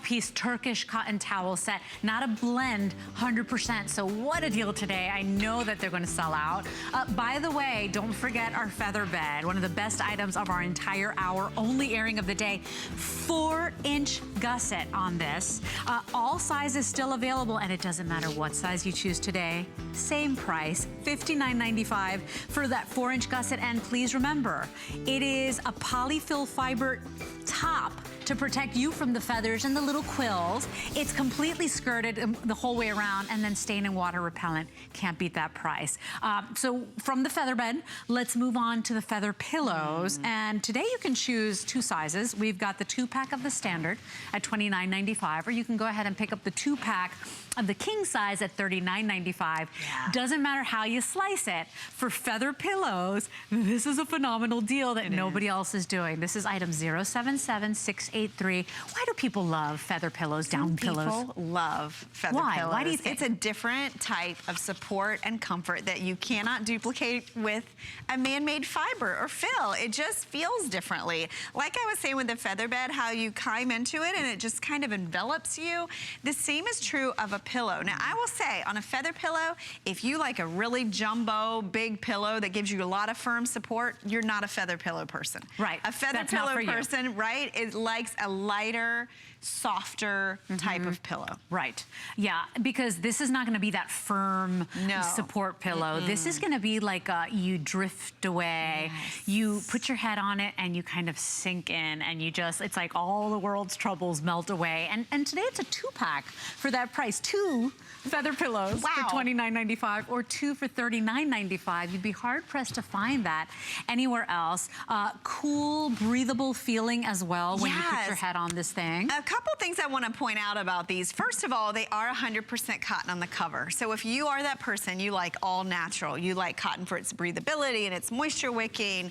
12-piece Turkish cotton towel set, not a blend, 100%. So what a deal today. I know that they're gonna sell out. By the way, don't forget our feather bed, one of the best items of our entire hour, only airing of the day. 4-inch gusset on this. All sizes still available, and it doesn't matter what size you choose today. Same price, $59.95 for that 4-inch gusset. And please remember, it is a polyfill fiber top to protect you from the feathers and the little quills. It's completely skirted the whole way around, and then stain and water repellent. Can't beat that price. So from the feather bed, let's move on to the feather pillows. And today you can choose 2 sizes. We've got the 2-pack of the standard at $29.95, or you can go ahead and pick up the 2-pack of the king size at $39.95. Yeah. Doesn't matter how you slice it. For feather pillows, this is a phenomenal deal that nobody else is doing. This is item 077683. Why do people love feather pillows, down pillows? People love feather pillows. Why do you think? It's a different type of support and comfort that you cannot duplicate with a man-made fiber or fill. It just feels differently. Like I was saying with the feather bed, how you climb into it and it just kind of envelops you. The same is true of a pillow. Now, I will say, on a feather pillow, if you like a really jumbo, big pillow that gives you a lot of firm support, you're not a feather pillow person. Right. A feather pillow person, right, it likes a lighter, softer type of pillow. Right. Yeah, because this is not going to be that firm support pillow. This is going to be like you drift away. Yes. You put your head on it and you kind of sink in, and you just, it's like all the world's troubles melt away. And today it's a 2-pack for that price. 2 feather pillows for $29.95 or 2 for $39.95. You'd be hard pressed to find that anywhere else. Cool, breathable feeling as well when you put your head on this thing. A couple things I want to point out about these. First of all, they are 100% cotton on the cover. So if you are that person, you like all natural, you like cotton for its breathability and its moisture wicking,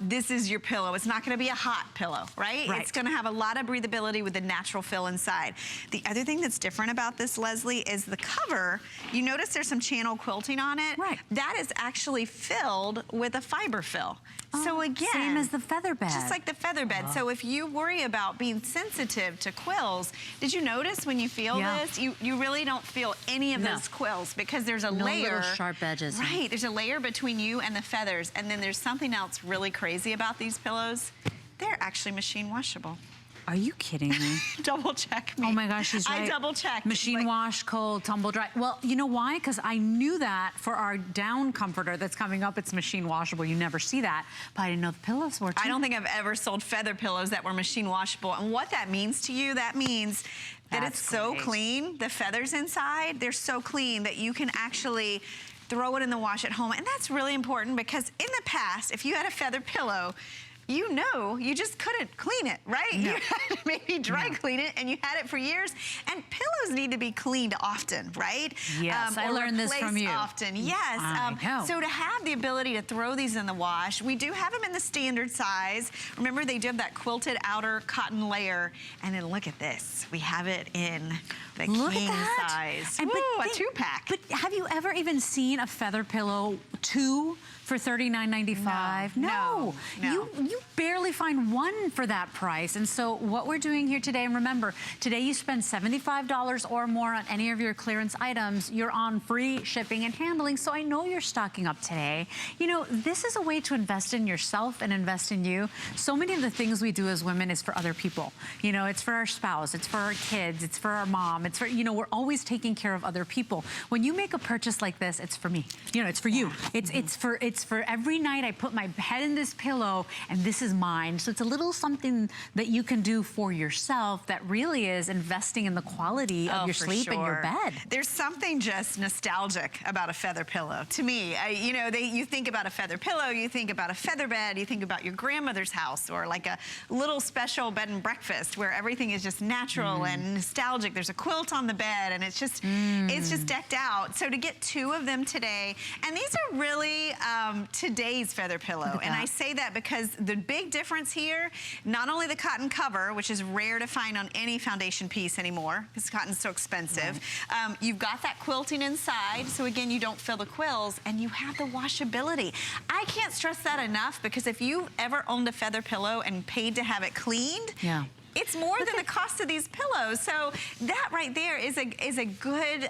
this is your pillow. It's not going to be a hot pillow, right? It's going to have a lot of breathability with the natural fill inside. The other thing that's different about this, Leslie, is the cover. You notice there's some channel quilting on it. Right. That is actually filled with a fiber fill. So again, same as the feather bed. Just like the feather bed. So if you worry about being sensitive to quills, did you notice when you feel this, you really don't feel any of those quills, because there's a layer. Little sharp edges. Right, there's a layer between you and the feathers. And then there's something else really crazy about these pillows. They're actually machine washable. Are you kidding me? Double check me. Oh my gosh, she's right. I double checked. Machine wash, cold, tumble dry. Well, you know why? Because I knew that for our down comforter that's coming up, it's machine washable. You never see that, but I didn't know the pillows were too. I don't think I've ever sold feather pillows that were machine washable. And what that means to you, that means that it's so clean. The feathers inside, they're so clean that you can actually throw it in the wash at home. And that's really important, because in the past, if you had a feather pillow, you know, you just couldn't clean it, right? No. You had to maybe dry clean it, and you had it for years. And pillows need to be cleaned often, right? Yes, I learned this from you. Often, yes. So to have the ability to throw these in the wash, we do have them in the standard size. Remember, they do have that quilted outer cotton layer. And then look at this. We have it in the king size. And, Ooh, a 2-pack. But have you ever even seen a feather pillow 2 for $39.95? No. You barely find 1 for that price. And so what we're doing here today, and remember, today you spend $75 or more on any of your clearance items, you're on free shipping and handling. So I know you're stocking up today. You know, this is a way to invest in yourself and invest in you. So many of the things we do as women is for other people. You know, it's for our spouse, it's for our kids, it's for our mom, it's for, you know, we're always taking care of other people. When you make a purchase like this, it's for me. You know, it's for you. It's for every night I put my head in this pillow and this is mine. So it's a little something that you can do for yourself that really is investing in the quality of your sleep and your bed. There's something just nostalgic about a feather pillow. To me, you know, you think about a feather pillow, you think about a feather bed, you think about your grandmother's house, or like a little special bed and breakfast where everything is just natural and nostalgic. There's a quilt on the bed and it's just decked out. So to get 2 of them today, and these are really today's feather pillow. And I say that because the big difference here, not only the cotton cover, which is rare to find on any foundation piece anymore, because cotton's so expensive. You've got that quilting inside, so again, you don't feel the quills, and you have the washability. I can't stress that enough, because if you've ever owned a feather pillow and paid to have it cleaned, It's more than the cost of these pillows. So that right there is a good,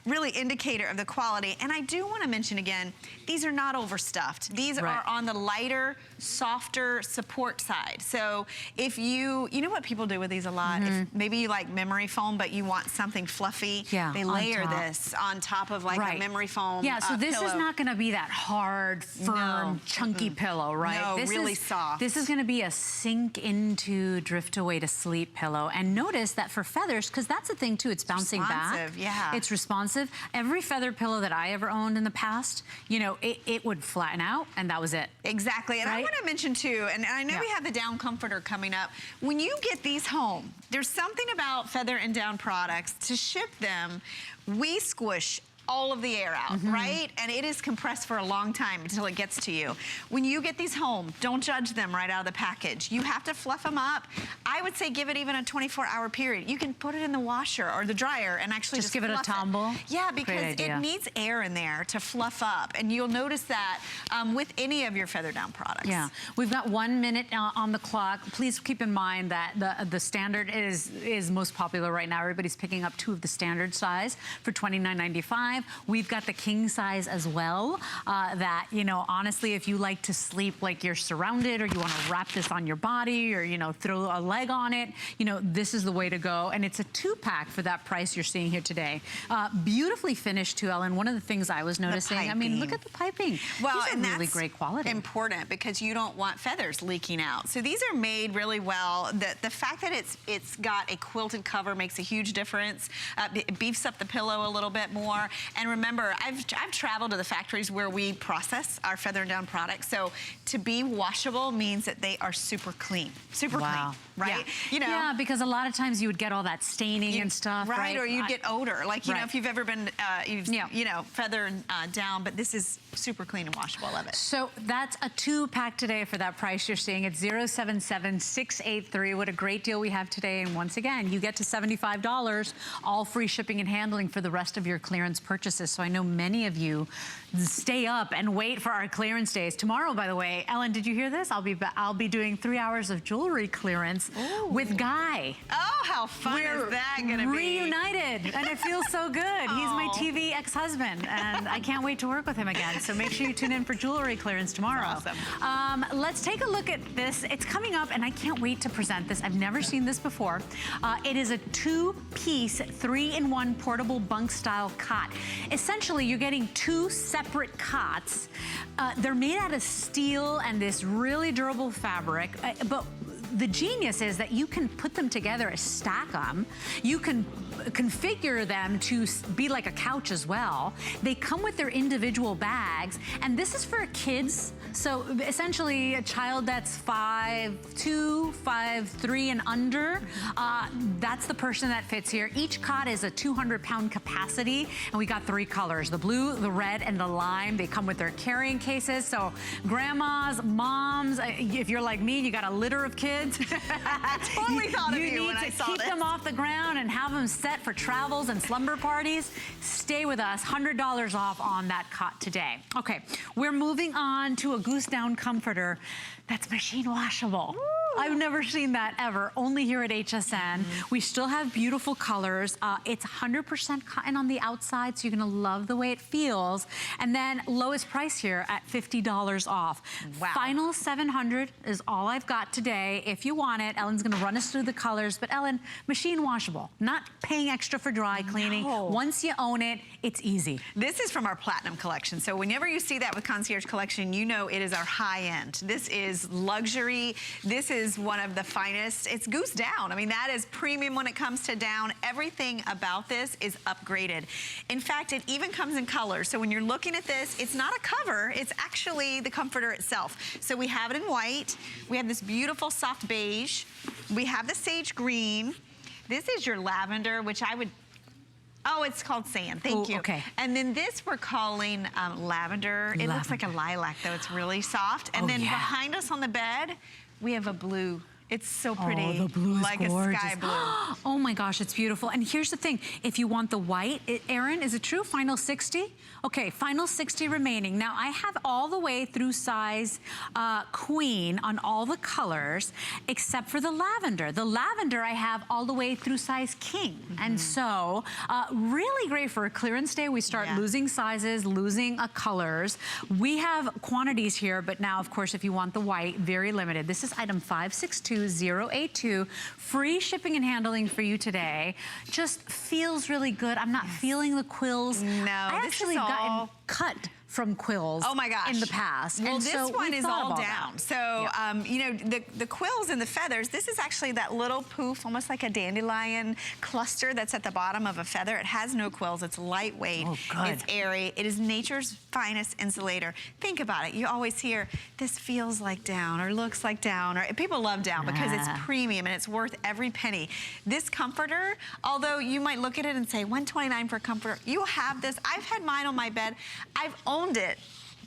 really indicator of the quality. And I do want to mention again, these are not overstuffed. These are on the lighter, softer support side. So if you know what people do with these a lot? If maybe you like memory foam, but you want something fluffy, they layer this on top of like a memory foam so this pillow. is not going to be that hard, firm, chunky pillow, right? No, this really is soft. This is going to be a sink into, drift away to sleep pillow. And notice that for feathers, because that's the thing too, it's bouncing back. Yeah. It's responsive. Every feather pillow that I ever owned in the past, you know, it would flatten out and that was it. Exactly. And I want to mention too, and I know we have the down comforter coming up. When you get these home, there's something about feather and down products. To ship them, we squish all of the air out, right? And it is compressed for a long time until it gets to you. When you get these home, don't judge them right out of the package. You have to fluff them up. I would say give it even a 24-hour period. You can put it in the washer or the dryer and actually just give it a tumble. Yeah, because it needs air in there to fluff up. And you'll notice that with any of your feather down products. Yeah, we've got 1 minute on the clock. Please keep in mind that the standard is most popular right now. Everybody's picking up 2 of the standard size for $29.95. We've got the king size as well, that, you know, honestly, if you like to sleep like you're surrounded or you want to wrap this on your body or, you know, throw a leg on it, you know, this is the way to go. And it's a 2-pack for that price you're seeing here today. Beautifully finished too, Ellen. One of the things I was noticing, I mean, look at the piping. Well, these are and really that's great quality. Important because you don't want feathers leaking out. So these are made really well. The fact that it's got a quilted cover makes a huge difference. It beefs up the pillow a little bit more. And remember, I've traveled to the factories where we process our feather and down products. So to be washable means that they are super clean, super clean, right? You know, yeah, because a lot of times you would get all that staining and stuff, right? Or you'd get odor, like you know, if you've ever been, you know, feathered down. But this is super clean and washable. I love it. So that's a 2-pack today for that price you're seeing. It's 077683. What a great deal we have today. And once again, you get to $75, all free shipping and handling for the rest of your clearance purchases. So I know many of you stay up and wait for our clearance days. Tomorrow, by the way, Ellen, did you hear this? I'll be doing 3 hours of jewelry clearance with Guy. Oh, how fun is that going to be? Reunited, and it feels so good. He's my TV ex-husband, and I can't wait to work with him again. So make sure you tune in for jewelry clearance tomorrow. Awesome. Let's take a look at this. It's coming up, and I can't wait to present this. I've never seen this before. It is a 2-piece, 3-in-1 portable bunk-style cot. Essentially, you're getting 2 separate cots. They're made out of steel and this really durable fabric, but the genius is that you can put them together, stack them. You can configure them to be like a couch as well. They come with their individual bags, and this is for kids. So essentially a child that's 5'2", 5'3", and under, that's the person that fits here. Each cot is a 200-pound capacity, and we got 3 colors, the blue, the red, and the lime. They come with their carrying cases, so grandmas, moms, if you're like me, you got a litter of kids. I totally thought of you when I saw this. You need to keep them off the ground and have them set for travels and slumber parties. Stay with us, $100 off on that cot today. Okay, we're moving on to a goose down comforter that's machine washable. Ooh. I've never seen that ever, only here at HSN. We still have beautiful colors. It's 100% cotton on the outside, so you're gonna love the way it feels. And then lowest price here at $50 off. Wow. Final 700 is all I've got today. If you want it, Ellen's gonna run us through the colors, but Ellen, machine washable, not paying extra for dry cleaning. No. Once you own it, it's easy. This is from our Platinum collection. So whenever you see that with Concierge Collection, you know it is our high end. This is luxury. This is one of the finest. It's goose down. I mean, that is premium when it comes to down. Everything about this is upgraded. In fact, it even comes in colors. So when you're looking at this, it's not a cover, it's actually the comforter itself. So we have it in white. We have this beautiful soft beige. We have the sage green. This is your lavender, which I would, oh, it's called sand. Thank you. Okay. And then this we're calling lavender. It looks like a lilac, though. It's really soft. And then behind us on the bed, we have a blue It's so pretty. Oh, the blue is like gorgeous. a sky blue. Oh my gosh, it's beautiful. And here's the thing, if you want the white, Erin, is it true, final 60? Okay, final 60 remaining. Now I have all the way through size queen on all the colors, except for the lavender. The lavender I have all the way through size king. And so, really great for a clearance day. We start losing sizes, losing colors. We have quantities here, but now, of course, if you want the white, very limited. This is item 562082. Free shipping and handling for you today. Just feels really good. I'm not feeling the quills. No, I actually gotten cut from quills in the past. Well, and this so one is all down. That. So, you know, the quills and the feathers, this is actually that little poof, almost like a dandelion cluster that's at the bottom of a feather. It has no quills. It's lightweight. Oh, good. It's airy. It is nature's finest insulator. Think about it. You always hear, this feels like down or looks like down. Or people love down because it's premium and it's worth every penny. This comforter, although you might look at it and say, $129 for a comforter, you have this. I've had mine on my bed. I've owned it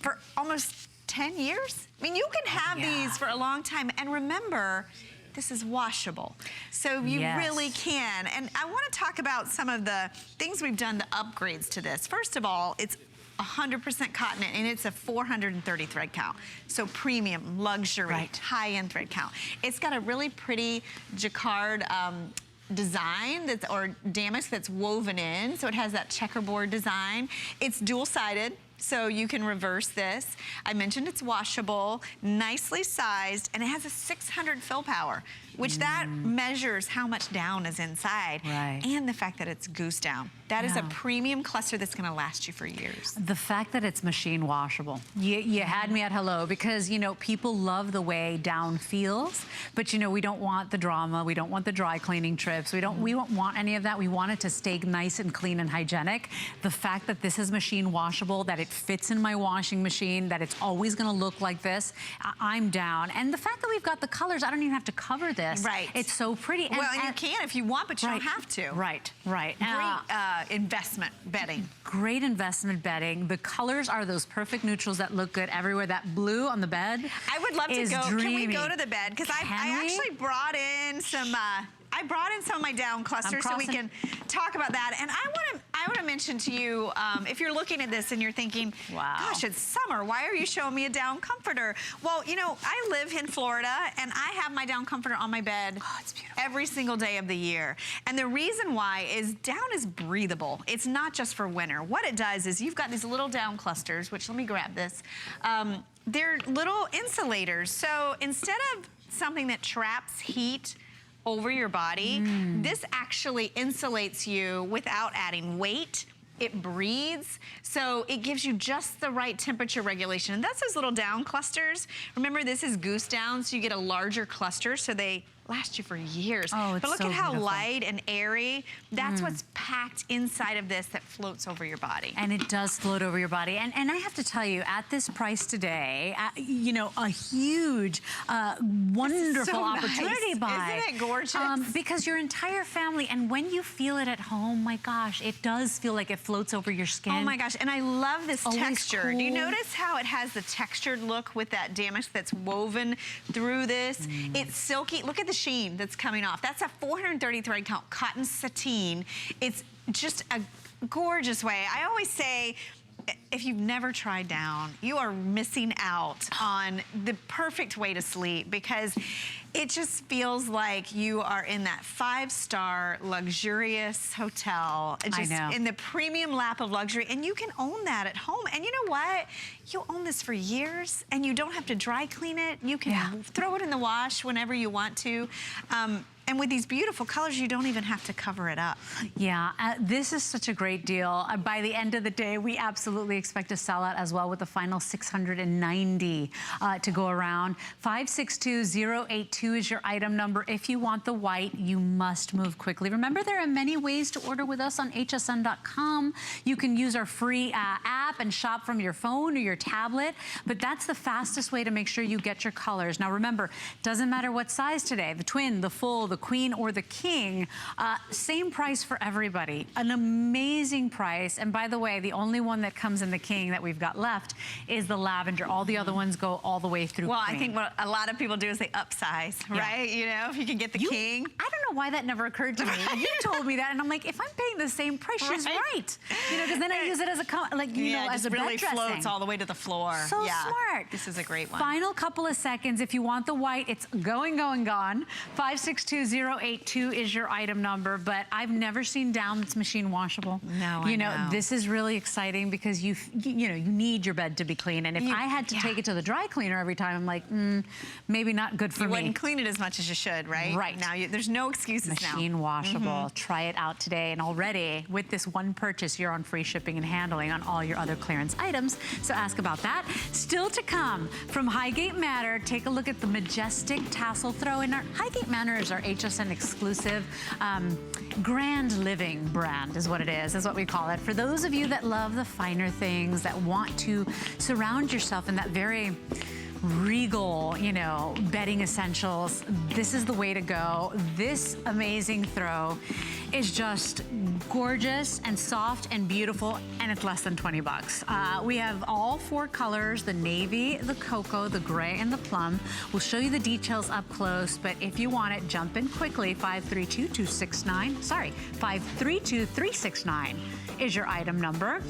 for almost 10 years. I mean, you can have these for a long time. And remember, this is washable. So you really can. And I want to talk about some of the things we've done, the upgrades to this. First of all, it's 100% cotton and it's a 430 thread count. So premium, luxury, high-end thread count. It's got a really pretty jacquard design or damask that's woven in. So it has that checkerboard design. It's dual-sided. So you can reverse this. I mentioned it's washable, nicely sized, and it has a 600 fill power, which that measures how much down is inside, and the fact that it's goose down. That is a premium cluster that's gonna last you for years. The fact that it's machine washable. You had me at hello because, you know, people love the way down feels, but you know, we don't want the drama. We don't want the dry cleaning trips. We don't want any of that. We want it to stay nice and clean and hygienic. The fact that this is machine washable, that it fits in my washing machine, that it's always gonna look like this, I'm down. And the fact that we've got the colors, I don't even have to cover this. Right. It's so pretty. And you can if you want, but you don't have to. Right. Great investment bedding. Great investment bedding. The colors are those perfect neutrals that look good everywhere. That blue on the bed I would love to go. Dreamy. Can we go to the bed? Because I actually brought in some of my down clusters so we can talk about that. And I want to mention to you, if you're looking at this and you're thinking, gosh, it's summer. Why are you showing me a down comforter? Well, you know, I live in Florida and I have my down comforter on my bed every single day of the year. And the reason why is down is breathable. It's not just for winter. What it does is you've got these little down clusters, which let me grab this. They're little insulators. So instead of something that traps heat over your body, this actually insulates you without adding weight. It breathes, so it gives you just the right temperature regulation. And that's those little down clusters. Remember, this is goose down, so you get a larger cluster, so they last you for years. Oh, but look so at how beautiful. light and airy. That's what's packed inside of this that floats over your body. And it does float over your body. And I have to tell you, at this price today, you know, a huge, wonderful opportunity buy. Isn't it gorgeous? Because your entire family, and when you feel it at home, my gosh, it does feel like it floats over your skin. Oh my gosh, and I love this texture. Cool. Do you notice how it has the textured look with that damask that's woven through this? It's silky. Look at the sheen that's coming off. That's a 430 thread count cotton sateen. It's just a gorgeous way. I always say, if you've never tried down, you are missing out on the perfect way to sleep because it just feels like you are in that 5-star luxurious hotel, just in the premium lap of luxury, and you can own that at home. And you know what? You'll own this for years, and you don't have to dry clean it. You can throw it in the wash whenever you want to. And with these beautiful colors, you don't even have to cover it up. Yeah, this is such a great deal. By the end of the day, we absolutely expect to sell out as well with the final 690 to go around. 562082 is your item number. If you want the white, you must move quickly. Remember, there are many ways to order with us on hsn.com. You can use our free app. app and shop from your phone or your tablet, but that's the fastest way to make sure you get your colors. Now remember, doesn't matter what size today, the twin, the full, the queen, or the king, same price for everybody. An amazing price. And by the way, the only one that comes in the king that we've got left is the lavender. All the other ones go all the way through. Well, I think what a lot of people do is they upsize, right? You know, if you can get the king. I don't know why that never occurred to me. You told me that, and I'm like, if I'm paying the same price, she's right. You know, because then I use it as a, as a bed dressing. Floats all the way to the floor. So smart. This is a great one. Final couple of seconds. If you want the white, it's going, gone. 562082 is your item number, but I've never seen down that's machine washable. No, I know. This is really exciting because you need your bed to be clean, and if I had to take it to the dry cleaner every time, I'm like, maybe not good for me. You wouldn't clean it as much as you should, right? Right. Now, there's no excuses now. Machine washable. Try it out today, and already with this one purchase, you're on free shipping and handling on all your other clearance items, so ask about that. Still to come from Highgate Manor, take a look at the majestic tassel throw. And our Highgate Manor is our HSN exclusive grand living brand is what it is what we call it. For those of you that love the finer things, that want to surround yourself in that very regal, bedding essentials, this is the way to go. This amazing throw is just gorgeous and soft and beautiful, and it's less than 20 bucks. We have all 4 colors, the navy, the cocoa, the gray, and the plum. We'll show you the details up close, but if you want it, jump in quickly. 532-369 is your item number.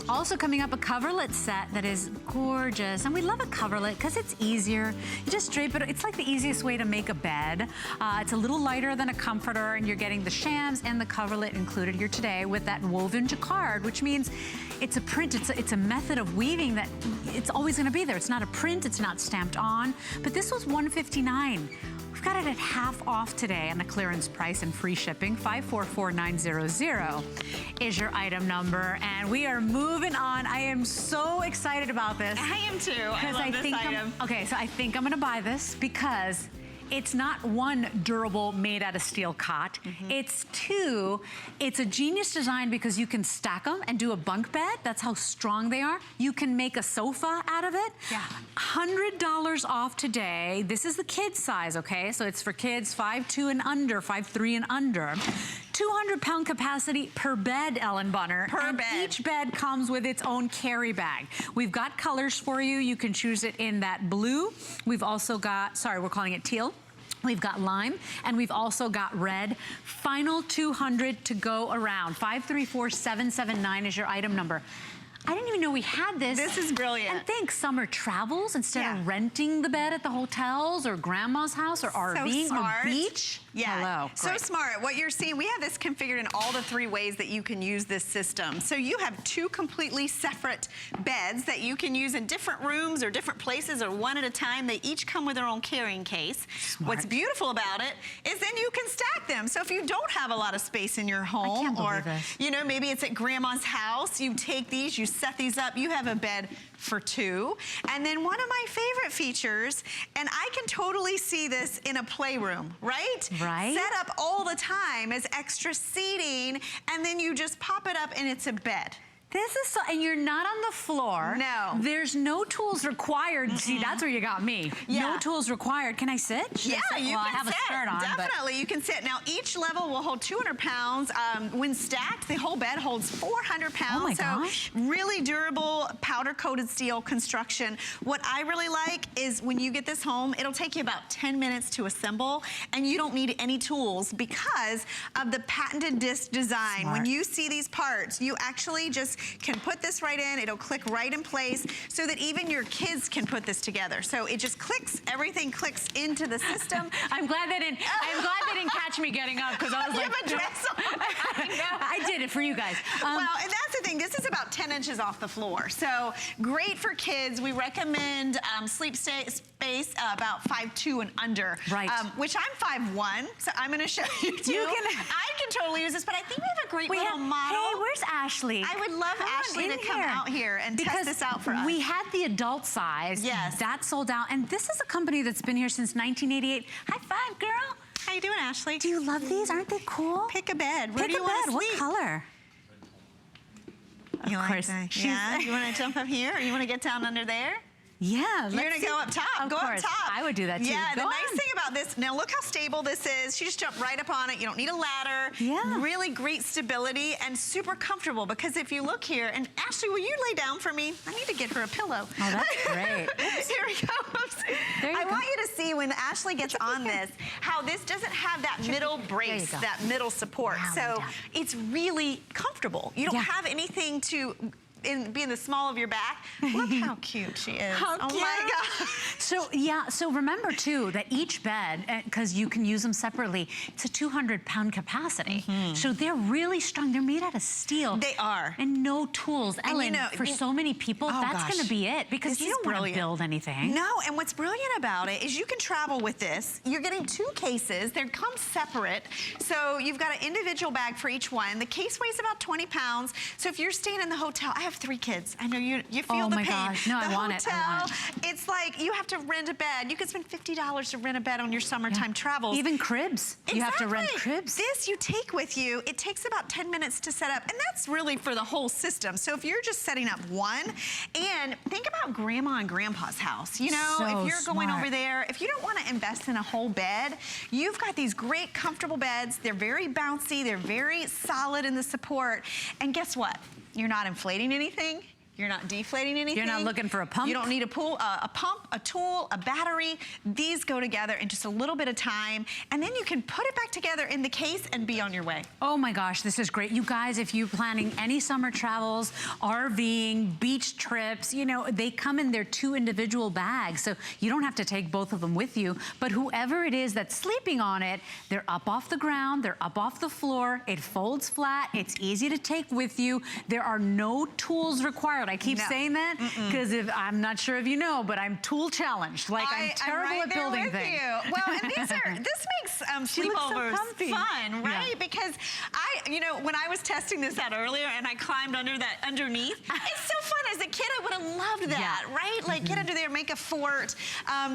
Also coming up, a coverlet set that is gorgeous, and we love a coverlet because it's easier. You just drape it. It's like the easiest way to make a bed. It's a little lighter than a comforter, and you're getting the shams and the coverlet included here today with that woven jacquard, which means it's a print. It's a method of weaving that it's always going to be there. It's not a print. It's not stamped on. But this was $159. We've got it at half off today on the clearance price and free shipping. 544900 is your item number, and we are moving on. I am so excited about this. I am too. I love this item. Okay, so I think I'm gonna buy this because it's not one durable made out of steel cot. It's 2, it's a genius design because you can stack them and do a bunk bed. That's how strong they are. You can make a sofa out of it. Yeah. $100 off today. This is the kid size, okay? So it's for kids 5'2" and under, 5'3" and under. 200-pound capacity per bed, Ellen Bunner. Per bed. Each bed comes with its own carry bag. We've got colors for you. You can choose it in that blue. We've also got, sorry, we're calling it teal. We've got lime, and we've also got red. Final 200 to go around. 534779 is your item number. I didn't even know we had this. This is brilliant. And think summer travels instead of renting the bed at the hotels or grandma's house or RVing or beach. Yeah, hello. So Great. smart. What you're seeing, we have this configured in all the 3 ways that you can use this system. So you have 2 completely separate beds that you can use in different rooms or different places or one at a time. They each come with their own carrying case. Smart. What's beautiful about it is then you can stack them. So if you don't have a lot of space in your home, or maybe it's at grandma's house, you take these, you set these up, you have a bed for 2. And then one of my favorite features, and I can totally see this in a playroom, right? Right. Set up all the time as extra seating, and then you just pop it up and it's a bed. This is so, and you're not on the floor. No. There's no tools required. See, that's where you got me. Yeah. No tools required. Can I sit? Yeah, you well, can I have sit. a skirt on. Definitely, you can sit. Now, each level will hold 200 pounds. When stacked, the whole bed holds 400 pounds. Oh my gosh. So really durable, powder-coated steel construction. What I really like is when you get this home, it'll take you about 10 minutes to assemble, and you don't need any tools because of the patented disc design. Smart. When you see these parts, you actually just can put this right in. It'll click right in place so that even your kids can put this together. So it just clicks, everything clicks into the system. I'm glad they didn't catch me getting up because I was you like, have a dress on. I did it for you guys. Well, and that's the thing. This is about 10 inches off the floor. So great for kids. We recommend sleep space about 5'2" and under. Right. Which I'm 5'1", so I'm going to show you too. I can totally use this, but I think we have a great little model. Hey, where's Ashley? I would love Ashley to come out here and test this out for us. We had the adult size. Yes. That sold out. And this is a company that's been here since 1988. High five, girl. How you doing, Ashley? Do you love these? Aren't they cool? Pick a bed. Where Pick do you a want bed. to sleep? What color? You Of like course. that? Yeah. You want to jump up here, or you want to get down under there? Yeah. You're gonna go up top. Go up top. I would do that too. Yeah, Go the nice on. thing about this, now look how stable this is. She just jumped right up on it. You don't need a ladder. Yeah. Really great stability and super comfortable, because if you look here, and Ashley, will you lay down for me? I need to get her a pillow. Oh, that's great. Here we go. There you I go. want you to see when Ashley gets on this, how this doesn't have that middle brace, go. that middle support. Wow, So down. it's really comfortable. You don't Yeah. have anything to be in the small of your back. Look how cute she is. How oh cute. my God. So yeah, so remember too that each bed, because you can use them separately, it's a 200-pound capacity. So they're really strong. They're made out of steel. They are. And no tools. And Ellen, for so many people, oh that's gosh. gonna be it, because This you is don't want to brilliant. build anything. No, and what's brilliant about it is you can travel with this. You're getting 2 cases. They come separate. So you've got an individual bag for each one. The case weighs about 20 pounds. So if you're staying in the hotel, I have 3 kids. I know you feel Oh the my pain. gosh. No, the I want it. I hotel, want it. it's like you have to rent a bed. You could spend $50 to rent a bed on your summertime travels. Even cribs. You have to rent Exactly. cribs. This you take with you. It takes about 10 minutes to set up, and that's really for the whole system. So if you're just setting up one, and think about grandma and grandpa's house. You know, So if you're going smart. over there, if you don't want to invest in a whole bed, you've got these great comfortable beds. They're very bouncy. They're very solid in the support. And guess what? You're not inflating anything. You're not deflating anything. You're not looking for a pump. You don't need a pump, a tool, a battery. These go together in just a little bit of time, and then you can put it back together in the case and be on your way. Oh my gosh, this is great. You guys, if you're planning any summer travels, RVing, beach trips, you know, they come in their 2 individual bags, so you don't have to take both of them with you. But whoever it is that's sleeping on it, they're up off the ground, they're up off the floor, it folds flat, it's easy to take with you. There are no tools required. I keep No. saying that because if I'm not sure if you know, but I'm tool challenged. Like I'm terrible right at there building with things. You. Well, and this makes She looks so sleepovers comfy. fun, right? Yeah. Because you know, when I was testing this out earlier and I climbed underneath, it's so fun. As a kid, I would have loved that, Yeah. right? Like get under there, make a fort.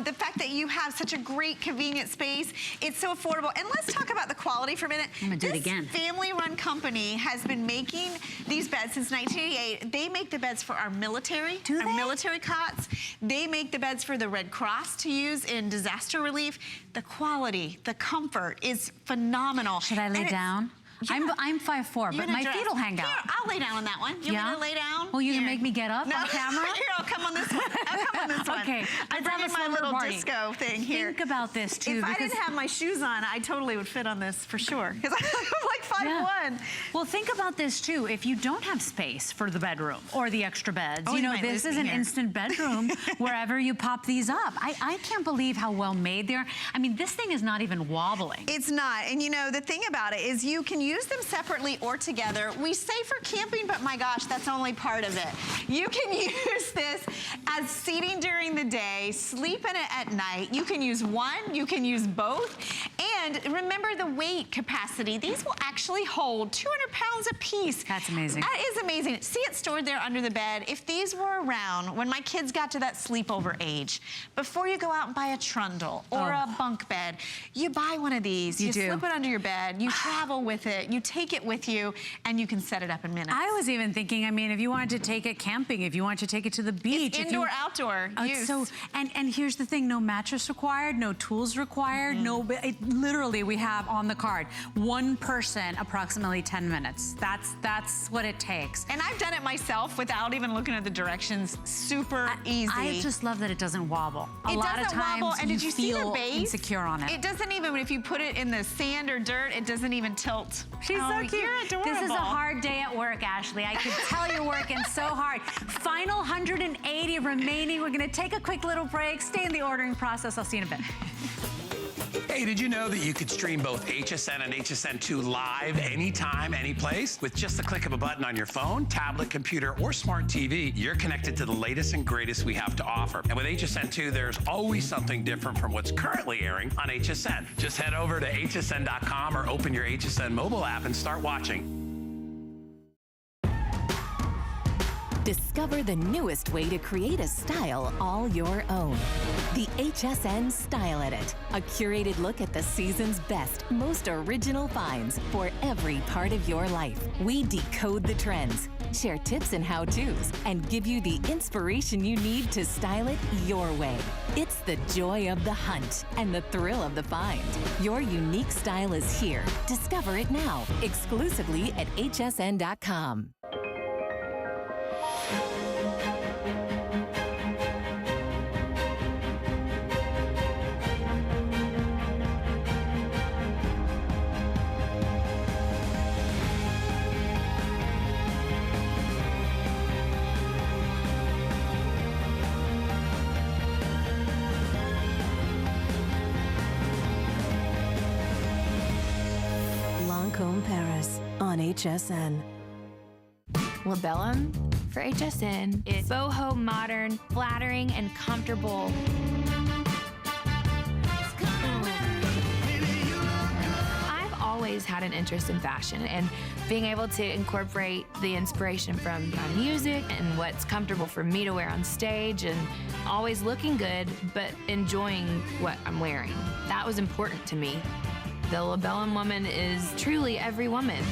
The fact that you have such a great convenient space, it's so affordable. And let's talk about the quality for a minute. I'm gonna do it This again. family-run company has been making these beds since 1988. They make the beds for our military, Do our they? military cots. They make the beds for the Red Cross to use in disaster relief. The quality, the comfort is phenomenal. Should I lay And it's- down? Yeah. I'm 5'4", You're but in a my dress. feet will hang out. Here, I'll lay down on that one. You want me to lay down? Well, you can Here. make me get up No. on camera? Here, I'll come on this one. I'll come on this one. Okay, I'm let's have bringing a my slumber little party. disco thing here. Think about this too. If I because didn't have my shoes on, I totally would fit on this for sure. Because I'm like 5'1". Well, think about this too. If you don't have space for the bedroom or the extra beds, Oh, you you know, might this lose is me an here. instant bedroom wherever you pop these up. I can't believe how well made they are. I mean, this thing is not even wobbling. It's not. And you know, the thing about it is you can use them separately or together. We say for camping, but my gosh, that's only part of it. You can use this as seating during the day, sleep in it at night. You can use one, you can use both. And remember the weight capacity. These will actually hold 200 pounds a piece. That's amazing. That is amazing. See it stored there under the bed. If these were around when my kids got to that sleepover age, before you go out and buy a trundle or a bunk bed, you buy one of these. You do. slip it under your bed, you travel with it, you take it with you, and you can set it up in minutes. I was even thinking, I mean, if you wanted to take it camping, if you wanted to take it to the beach. It's indoor, outdoor use. So, and here's the thing, no mattress required, no tools required, literally we have on the card, one person, approximately 10 minutes. That's what it takes. And I've done it myself without even looking at the directions. Super easy. I just love that it doesn't wobble. A It lot of doesn't times wobble, and did you see the feel base? insecure on it. It doesn't even, if you put it in the sand or dirt, it doesn't even tilt. She's Oh, so cute. You're adorable. This is a hard day at work, Ashley. I can tell you're working so hard. Final 180 remaining. We're gonna take a quick little break. Stay in the ordering process. I'll see you in a bit. Hey, did you know that you could stream both HSN and HSN2 live anytime, anyplace? With just the click of a button on your phone, tablet, computer, or smart TV, you're connected to the latest and greatest we have to offer. And with HSN2, there's always something different from what's currently airing on HSN. Just head over to hsn.com or open your HSN mobile app and start watching. Discover the newest way to create a style all your own. The HSN Style Edit, a curated look at the season's best, most original finds for every part of your life. We decode the trends, share tips and how-tos, and give you the inspiration you need to style it your way. It's the joy of the hunt and the thrill of the find. Your unique style is here. Discover it now, exclusively at hsn.com. Lancôme Paris on HSN. Labellum for HSN is boho, modern, flattering, and comfortable. I've always had an interest in fashion, and being able to incorporate the inspiration from my music and what's comfortable for me to wear on stage, and always looking good, but enjoying what I'm wearing. That was important to me. The Labellum woman is truly every woman.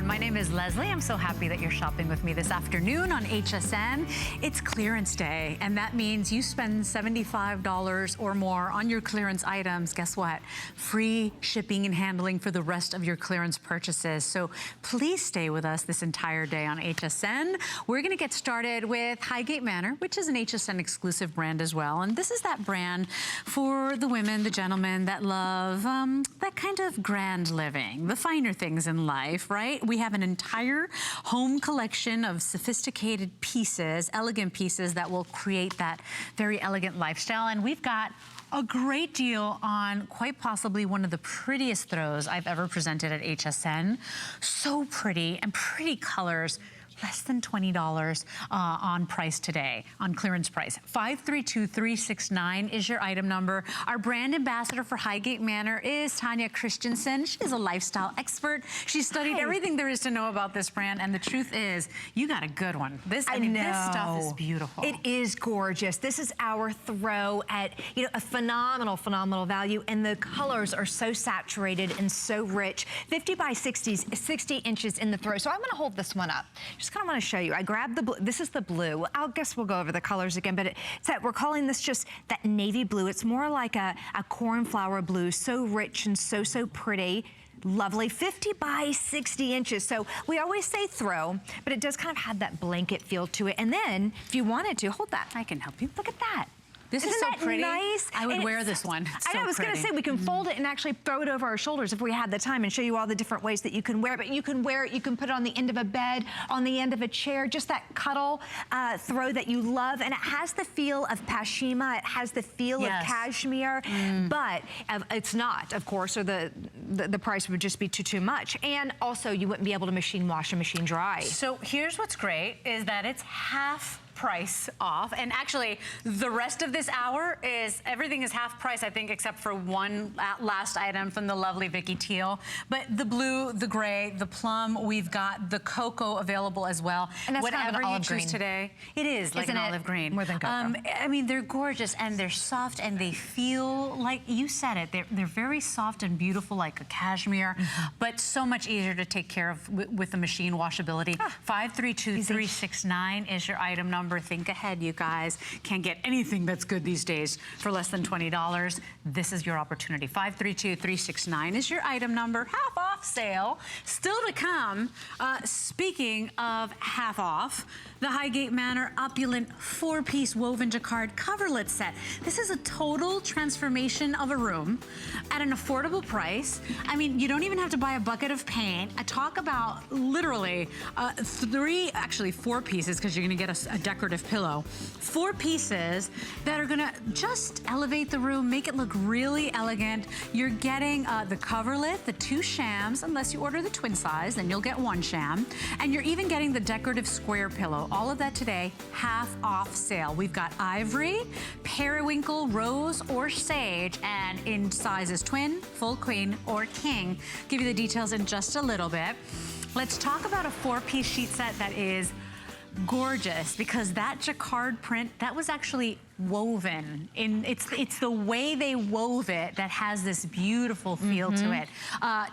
My name is Leslie. I'm so happy that you're shopping with me this afternoon on HSN. It's clearance day, and that means you spend $75 or more on your clearance items. Guess what? Free shipping and handling for the rest of your clearance purchases. So please stay with us this entire day on HSN. We're going to get started with Highgate Manor, which is an HSN exclusive brand as well. And this is that brand for the women, the gentlemen that love that kind of grand living, the finer things in life, right? We have an entire home collection of sophisticated pieces, elegant pieces that will create that very elegant lifestyle. And we've got a great deal on quite possibly one of the prettiest throws I've ever presented at HSN. So pretty, and pretty colors. Less than $20 on price today, on clearance price. 532369 is your item number. Our brand ambassador for Highgate Manor is Tanya Christensen. She's a lifestyle expert. She studied everything there is to know about this brand, and the truth is, you got a good one. This stuff is beautiful. It is gorgeous. This is our throw at, you know, a phenomenal, phenomenal value, and the colors are so saturated and so rich. 50 by 60 inches in the throw. So I'm gonna hold this one up. Just kind of want to show you. I grabbed the blue. This is the blue. I guess we'll go over the colors again, but it's that we're calling this just that navy blue. It's more like a cornflower blue, so rich and so pretty. Lovely, 50 by 60 inches. So we always say throw, but it does kind of have that blanket feel to it. And then if you wanted to, hold that. I can help you. Look at that. This is so pretty. Nice? I would wear this one. I know, I was going to say, we can fold it and actually throw it over our shoulders if we had the time, and show you all the different ways that you can wear it. But you can wear it, you can put it on the end of a bed, on the end of a chair, just that cuddle throw that you love. And it has the feel of pashmina, it has the feel of cashmere, but it's not, of course, or the price would just be too much. And also, you wouldn't be able to machine wash and machine dry. So here's what's great, is that it's half price off, and actually the rest of this hour is everything is half price, I think, except for one last item from the lovely Vicky Teal. But the blue, the gray, the plum, we've got the cocoa available as well. And that's whatever kind of an olive you choose green today, it is like an olive green. More than cocoa. I mean, they're gorgeous and they're soft and they feel like, you said it, they're very soft and beautiful, like a cashmere, but so much easier to take care of with the machine washability. 532369 is your item number. Think ahead, you guys. Can't get anything that's good these days for less than $20. This is your opportunity. 532369 is your item number. Half off sale still to come. Speaking of half off, the Highgate Manor opulent 4-piece woven jacquard coverlet set. This is a total transformation of a room at an affordable price. I mean, you don't even have to buy a bucket of paint. I talk about literally 4 pieces, because you're gonna get a decorative pillow. 4 pieces that are gonna just elevate the room, make it look really elegant. You're getting the coverlet, the 2 shams, unless you order the twin size, then you'll get 1 sham. And you're even getting the decorative square pillow. All of that today, half off sale. We've got ivory, periwinkle, rose, or sage, and in sizes twin, full queen, or king. Give you the details in just a little bit. Let's talk about a 4-piece sheet set that is gorgeous, because that jacquard print, that was actually woven in. It's the way they wove it that has this beautiful feel to it.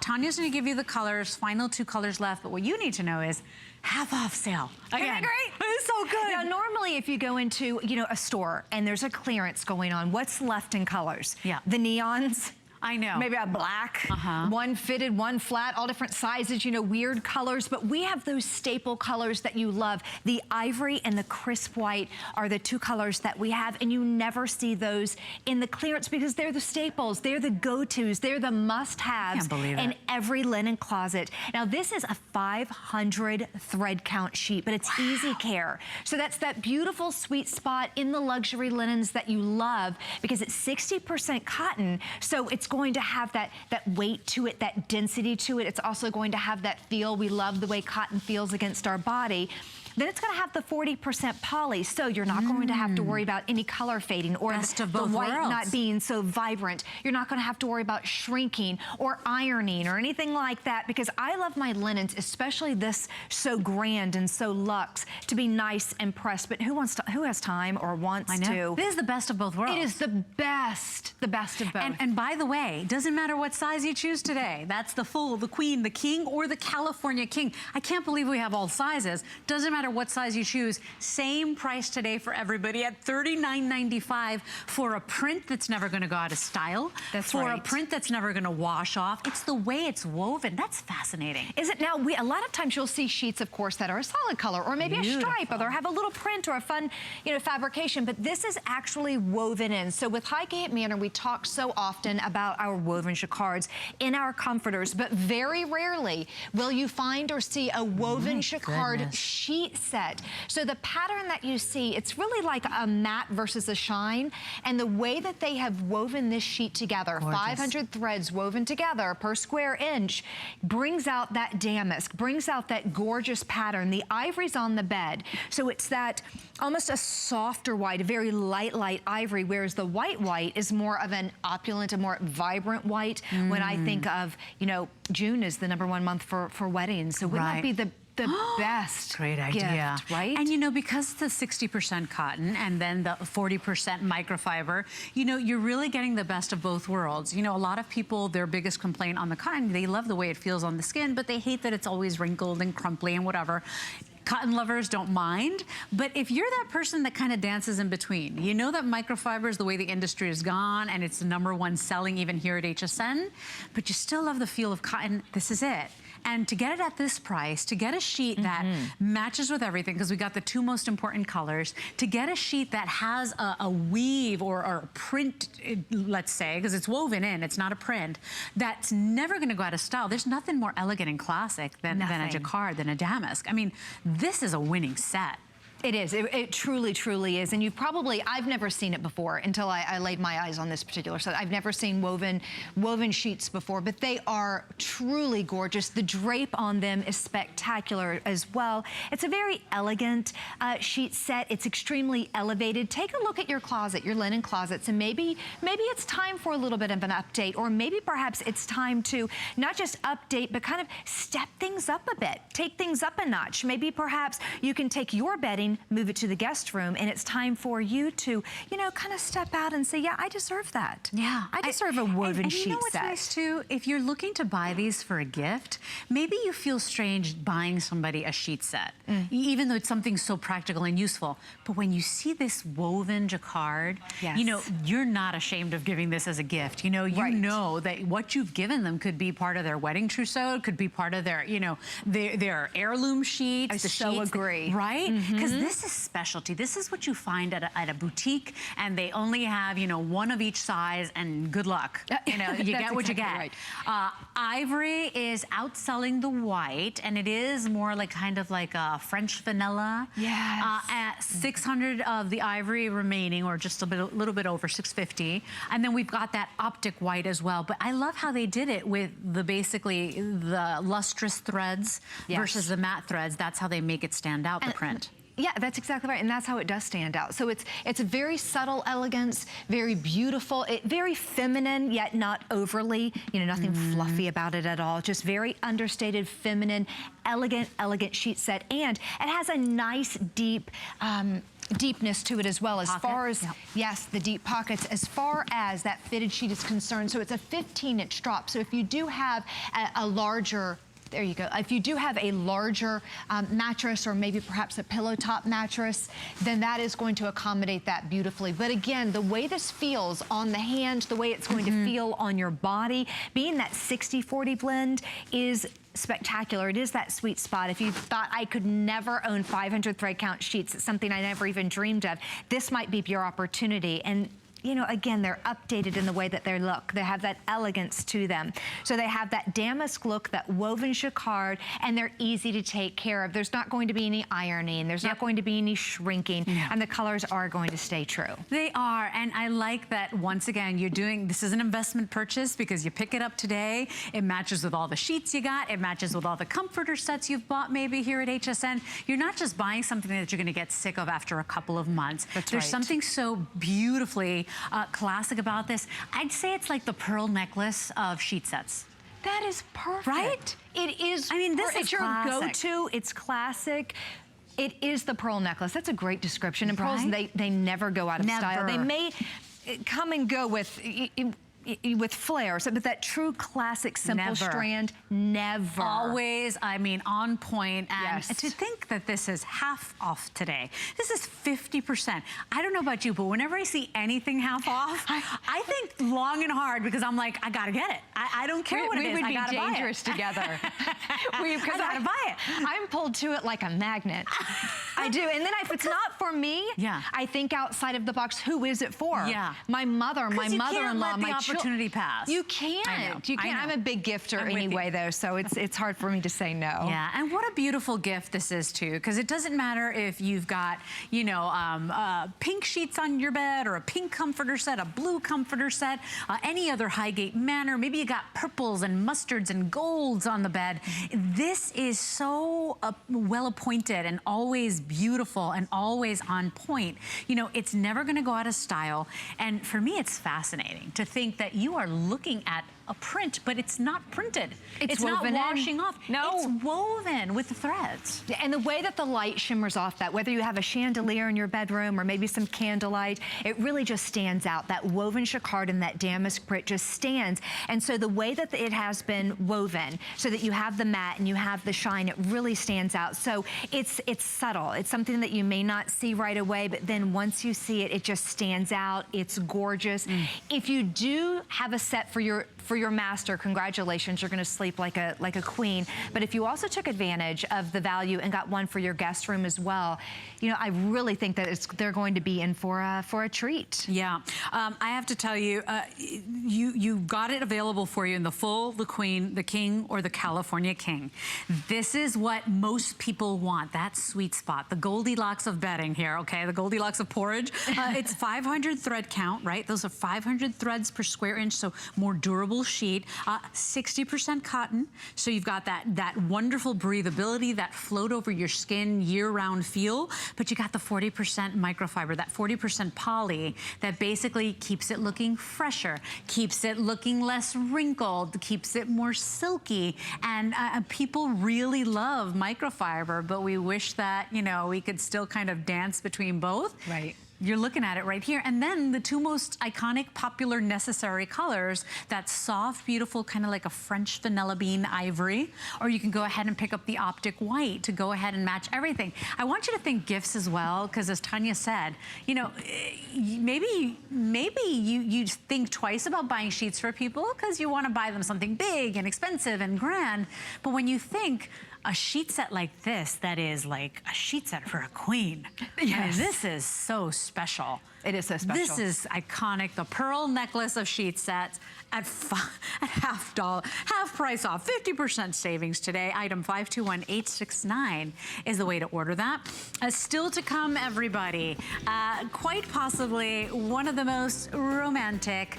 Tanya's gonna give you the colors, final 2 colors left, but what you need to know is half off sale. Again. Isn't that great? It's so good. Now, normally if you go into, a store and there's a clearance going on, what's left in colors? Yeah. The neons. I know. Maybe a black, one fitted, one flat, all different sizes, weird colors. But we have those staple colors that you love. The ivory and the crisp white are the 2 colors that we have, and you never see those in the clearance because they're the staples. They're the go-tos. They're the must-haves in every linen closet. Now, this is a 500 thread count sheet, but it's easy care. So that's that beautiful sweet spot in the luxury linens that you love, because it's 60% cotton, so it's going to have that weight to it, that density to it. It's also going to have that feel. We love the way cotton feels against our body. Then it's going to have the 40% poly, so you're not going to have to worry about any color fading or the white not being so vibrant. You're not going to have to worry about shrinking or ironing or anything like that, because I love my linens, especially this so grand and so luxe, to be nice and pressed. But who has time or wants to? This is the best of both worlds. It is the best of both. And by the way, doesn't matter what size you choose today. That's the full, the queen, the king, or the California king. I can't believe we have all sizes. Doesn't matter what size you choose. Same price today for everybody at $39.95 for a print that's never going to go out of style. That's for a print that's never going to wash off. It's the way it's woven. That's fascinating. Is it now? A lot of times you'll see sheets, of course, that are a solid color or maybe a stripe, or they have a little print or a fun, fabrication. But this is actually woven in. So with Highgate Manor, we talk so often about our woven jacquards in our comforters, but very rarely will you find or see a woven jacquard sheet set. So the pattern that you see, it's really like a matte versus a shine. And the way that they have woven this sheet together, 500 threads woven together per square inch, brings out that damask, brings out that gorgeous pattern. The ivory's on the bed. So it's that almost a softer white, a very light ivory, whereas the white is more of an opulent, a more vibrant white. When I think of, June is the #1 month for weddings. So wouldn't that be the best Great idea. gift, right? And because it's the 60% cotton and then the 40% microfiber, you're really getting the best of both worlds. A lot of people, their biggest complaint on the cotton, they love the way it feels on the skin, but they hate that it's always wrinkled and crumply and whatever. Cotton lovers don't mind, but if you're that person that kind of dances in between, that microfiber is the way the industry has gone and it's the #1 selling even here at HSN, but you still love the feel of cotton, this is it. And to get it at this price, to get a sheet that matches with everything, because we got the 2 most important colors, to get a sheet that has a weave or a print, let's say, because it's woven in, it's not a print, that's never going to go out of style. There's nothing more elegant and classic than a jacquard, than a damask. I mean, this is a winning set. It is. It truly, truly is. And I've never seen it before until I laid my eyes on this particular set. I've never seen woven sheets before, but they are truly gorgeous. The drape on them is spectacular as well. It's a very elegant sheet set. It's extremely elevated. Take a look at your closet, your linen closets, and maybe it's time for a little bit of an update, or maybe perhaps it's time to not just update, but kind of step things up a bit, take things up a notch. Maybe perhaps you can take your bedding, move it to the guest room, and it's time for you to, kind of step out and say, yeah, I deserve that. Yeah. I deserve a woven sheet set. You know what's nice too? If you're looking to buy these for a gift, maybe you feel strange buying somebody a sheet set, even though it's something so practical and useful. But when you see this woven jacquard, you're not ashamed of giving this as a gift. You know that what you've given them could be part of their wedding trousseau, could be part of their, their heirloom sheets. I so agree. Right? Because this is specialty. This is what you find at a boutique, and they only have, you know, one of each size, and good luck. You know, you get what you get. Right. Ivory is outselling the white, and it is more like kind of like a French vanilla. Yes. At 600 of the ivory remaining, or just a little bit over 650. And then we've got that optic white as well. But I love how they did it with basically the lustrous threads versus the matte threads. That's how they make it stand out, the print. Yeah, that's exactly right, and that's how it does stand out. So it's a very subtle elegance, very beautiful, very feminine, yet not overly, you know, nothing fluffy about it at all. Just very understated, feminine, elegant sheet set, and it has a nice deep deepness to it as well, as far as, yes, the deep pockets, as far as that fitted sheet is concerned. So it's a 15-inch drop. So if you do have a larger, there you go. If you do have a larger mattress, or maybe perhaps a pillow top mattress, then that is going to accommodate that beautifully. But again, the way this feels on the hand, the way it's going to feel on your body, being that 60-40 blend is spectacular. It is that sweet spot. If you thought I could never own 500 thread count sheets, it's something I never even dreamed of, this might be your opportunity. And you know, again, they're updated in the way that they look. They have that elegance to them. So they have that damask look, that woven jacquard, and they're easy to take care of. There's not going to be any ironing. There's not going to be any shrinking, and the colors are going to stay true. They are, and I like that, once again, you're doing, this is an investment purchase because you pick it up today. It matches with all the sheets you got. It matches with all the comforter sets you've bought maybe here at HSN. You're not just buying something that you're going to get sick of after a couple of months. There's something so beautifully classic about this. I'd say it's like the pearl necklace of sheet sets. That is perfect. Right? It is. I mean, this is it's your go-to. It's classic. It is the pearl necklace. That's a great description. And pearls, they never go out of style. They may come and go with flair, but that true classic simple strand, never. Always, I mean, on point. And to think that this is half off today, this is 50%. I don't know about you, but whenever I see anything half off, I think long and hard, because I'm like, I gotta get it. I don't care what it is, I gotta buy it. We would be dangerous together. Because I gotta buy it. I'm pulled to it like a magnet. I do, and then if it's not for me, I think outside of the box, who is it for? My mother, my mother-in-law, my opportunity pass. You can't. You can't. I'm a big gifter anyway, though, so it's hard for me to say no. Yeah, and what a beautiful gift this is too, because it doesn't matter if you've got, you know, pink sheets on your bed, or a pink comforter set, a blue comforter set, any other Highgate Manor. Maybe you got purples and mustards and golds on the bed. This is so well appointed and always beautiful and always on point. You know, it's never going to go out of style, and for me, it's fascinating to think that you are looking at a print, but it's not printed. It's not washing off. No. It's woven with the threads. And the way that the light shimmers off that, whether you have a chandelier in your bedroom or maybe some candlelight, it really just stands out. That woven jacquard and that damask print just stands. And so the way that it has been woven, so that you have the matte and you have the shine, it really stands out. So it's subtle. It's something that you may not see right away, but then once you see it, it just stands out. It's gorgeous. If you do have a set for your master, congratulations, you're gonna sleep like a queen. But if you also took advantage of the value and got one for your guest room as well, you know, I really think that they're going to be in for a treat. Yeah, I have to tell you, you got it available for you in the full, the queen, the king, or the California king. This is what most people want, that sweet spot, the Goldilocks of bedding here, okay, the Goldilocks of porridge. It's 500 thread count, right? Those are 500 threads per square inch, so more durable sheet, 60% cotton, so you've got that wonderful breathability, that float over your skin year-round feel, but you got the 40% microfiber, that 40% poly that basically keeps it looking fresher, keeps it looking less wrinkled, keeps it more silky, and people really love microfiber, but we wish that, you know, we could still kind of dance between both. Right. You're looking at it right here. And then the two most iconic, popular, necessary colors, that soft, beautiful, kind of like a French vanilla bean ivory, or you can go ahead and pick up the optic white to go ahead and match everything. I want you to think gifts as well, because as Tanya said, you know, maybe you think twice about buying sheets for people because you want to buy them something big and expensive and grand. But when you think a sheet set like this that is like a sheet set for a queen. Yes. I mean, this is so special. It is so special. This is iconic. The pearl necklace of sheet sets at half price off, 50% savings today. Item 521869 is the way to order that. Still to come, everybody. Quite possibly one of the most romantic,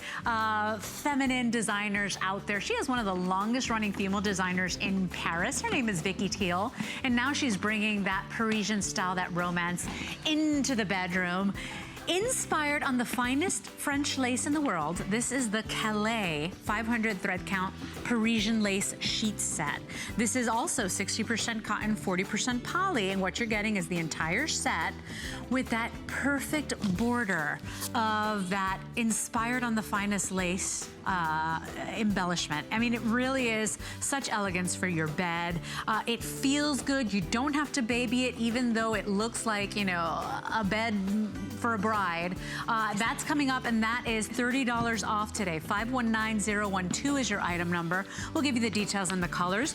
feminine designers out there. She is one of the longest running female designers in Paris. Her name is Vicky Teal, and now she's bringing that Parisian style, that romance into the bedroom. Inspired on the finest French lace in the world, this is the Calais 500 thread count Parisian lace sheet set. This is also 60% cotton, 40% poly, and what you're getting is the entire set with that perfect border of that inspired on the finest lace embellishment. I mean, it really is such elegance for your bed. It feels good. You don't have to baby it, even though it looks like, you know, a bed for a bride. That's coming up, and that is $30 off today. 519012 is your item number. We'll give you the details and the colors.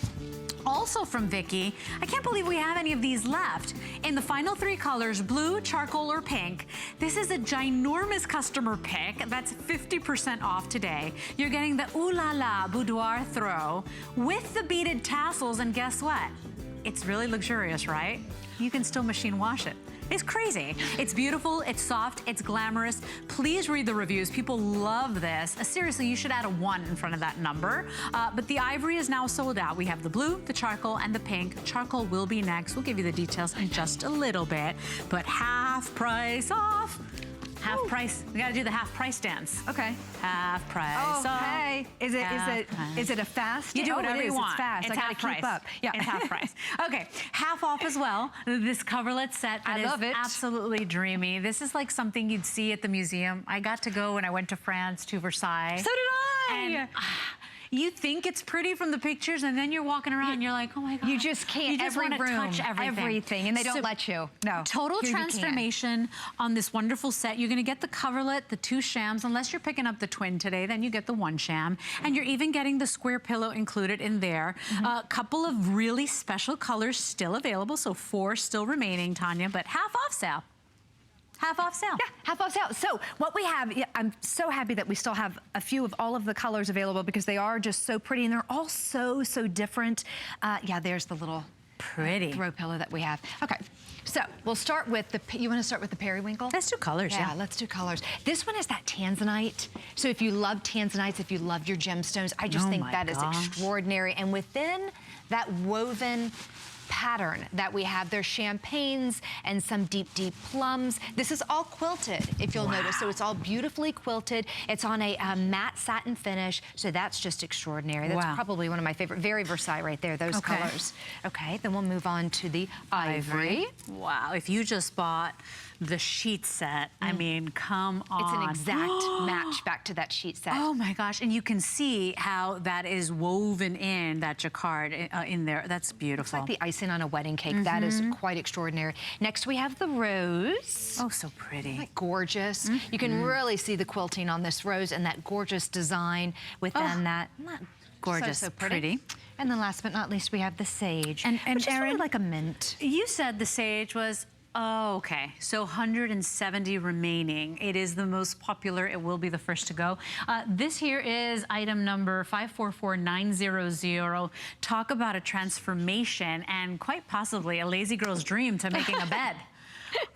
Also from Vicky, I can't believe we have any of these left. In the final 3 colors, blue, charcoal, or pink, this is a ginormous customer pick. That's 50% off today. You're getting the Ooh La La Boudoir Throw with the beaded tassels, and guess what? It's really luxurious, right? You can still machine wash it. It's crazy. It's beautiful, it's soft, it's glamorous. Please read the reviews. People love this. Seriously, you should add a 1 in front of that number. But the ivory is now sold out. We have the blue, the charcoal, and the pink. Charcoal will be next. We'll give you the details in just a little bit. But half price off. Half price. We got to do the half price dance. Okay. Half price off. Okay. Is it a fast? You do whatever you want. It's fast. It's I gotta half price. keep up. Yeah. It's half price. Okay. Half off as well. This coverlet set that I love is it. absolutely dreamy. This is like something you'd see at the museum. I got to go when I went to France, to Versailles. So did I. And, you think it's pretty from the pictures, and then you're walking around and you're like, oh my God. You just can't. You just every want to room, touch everything. and they don't let you. No. Total Here you can. transformation on this wonderful set. You're going to get the coverlet, the 2 shams. Unless you're picking up the twin today, then you get the 1 sham. And you're even getting the square pillow included in there. A couple of really special colors still available, so 4 still remaining, Tanya, but half off sale. Half off sale. Yeah, half off sale. So what we have, I'm so happy that we still have a few of all of the colors available because they are just so pretty and they're all so different. Yeah, there's the little pretty throw pillow that we have. Okay, so we'll start with the, you want to start with the periwinkle? Let's do colors, yeah. Let's do colors. This one is that tanzanite. So if you love tanzanites, if you love your gemstones, I just think that is extraordinary. And within that woven pattern that we have, there's champagnes and some deep plums. This is all quilted, if you'll notice. So it's all beautifully quilted. It's on a matte satin finish. So that's just extraordinary. That's probably one of my favorite. Very Versailles right there, those colors. Okay, then we'll move on to the ivory. Wow, if you just bought the sheet set, I mean, come on. It's an exact match back to that sheet set. Oh my gosh, and you can see how that is woven in, that jacquard in there. That's beautiful. It's like the icing on a wedding cake. That is quite extraordinary. Next we have the rose. Oh, so pretty. Isn't that gorgeous? You can really see the quilting on this rose and that gorgeous design within that. Gorgeous, so pretty. And then last but not least, we have the sage. And which is Erin, really like a mint. You said the sage was, oh, okay. So 170 remaining. It is the most popular. It will be the first to go. This here is item number 544900. Talk about a transformation and quite possibly a lazy girl's dream to making a bed.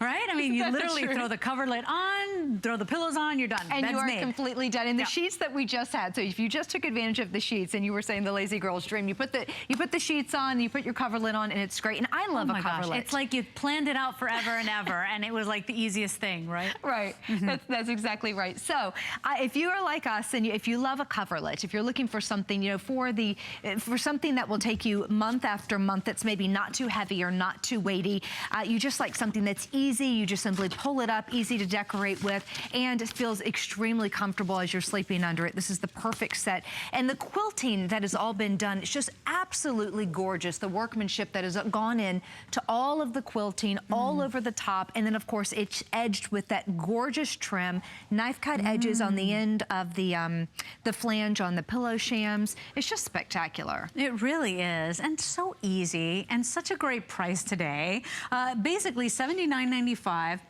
Right? I mean, you literally throw the coverlet on, throw the pillows on, you're done. And Bed's you are made. completely done. And the sheets that we just had, so if you just took advantage of the sheets and you were saying the lazy girl's dream, you put the sheets on, you put your coverlet on, and it's great. And I love a coverlet. It's like you planned it out forever and ever, and it was like the easiest thing, right? Right. That's exactly right. So if you are like us and if you love a coverlet, if you're looking for something, you know, for something that will take you month after month, that's maybe not too heavy or not too weighty, you just like something that's easy easy. You just simply pull it up, easy to decorate with, and it feels extremely comfortable as you're sleeping under it. This is the perfect set. And the quilting that has all been done, it's just absolutely gorgeous. The workmanship that has gone in to all of the quilting, all over the top, and then of course it's edged with that gorgeous trim, knife cut edges on the end of the flange on the pillow shams. It's just spectacular. It really is, and so easy, and such a great price today. Basically $79.95.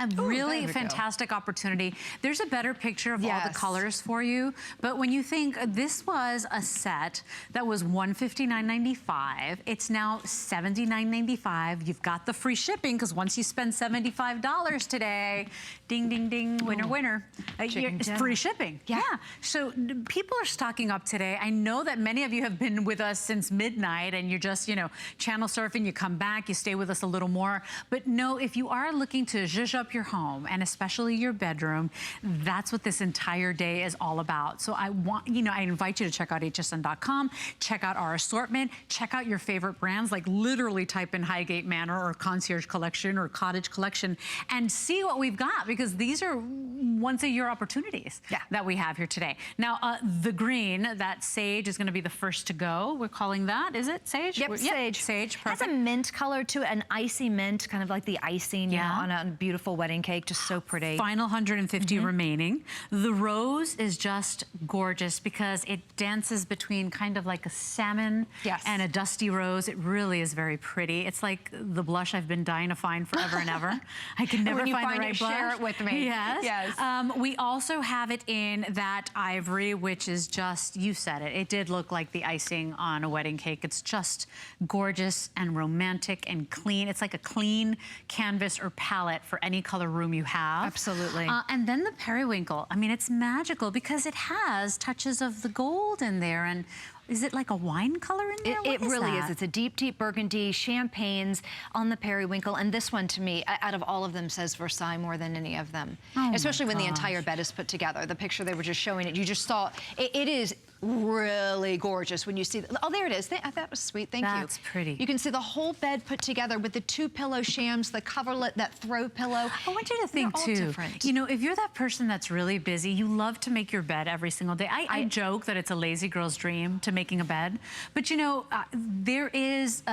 A really fantastic opportunity. There's a better picture of all the colors for you, but when you think this was a set that was $159.95, it's now $79.95. You've got the free shipping, because once you spend $75 today, ding, ding, ding, winner, winner. It's free shipping. Yeah. So people are stocking up today. I know that many of you have been with us since midnight, and you're just, you know, channel surfing, you come back, you stay with us a little more. But no, if you are looking to zhuzh up your home, and especially your bedroom, that's what this entire day is all about. So I want, you know, I invite you to check out hsn.com, check out our assortment, check out your favorite brands, like literally type in Highgate Manor or Concierge Collection or Cottage Collection, and see what we've got, because these are once a year opportunities that we have here today. Now, the green, that sage, is gonna be the first to go. We're calling that, is it sage? Yep, sage. Sage, perfect. Has a mint color to it, an icy mint, kind of like the icing, you know, on a beautiful wedding cake, just so pretty. Final 150 remaining. The rose is just gorgeous because it dances between kind of like a salmon and a dusty rose. It really is very pretty. It's like the blush I've been dying to find forever and ever. I can never find the right blush. Share it with me. Yes. We also have it in that ivory, which is just, you said it, it did look like the icing on a wedding cake. It's just gorgeous and romantic and clean. It's like a clean canvas or palette for any color room you have. Absolutely. And then the periwinkle. I mean, it's magical because it has touches of the gold in there. And is it like a wine color in there? It really is. It's a deep, deep burgundy, champagnes on the periwinkle. And this one, to me, out of all of them, says Versailles more than any of them. Especially when the entire bed is put together. The picture they were just showing it, you just saw, it is really gorgeous when you see, oh, there it is. That was sweet, thank you. That's pretty. You can see the whole bed put together with the two pillow shams, the coverlet, that throw pillow. I want you to think too, you know, if you're that person that's really busy, you love to make your bed every single day. I joke that it's a lazy girl's dream to making a bed, but you know, there is,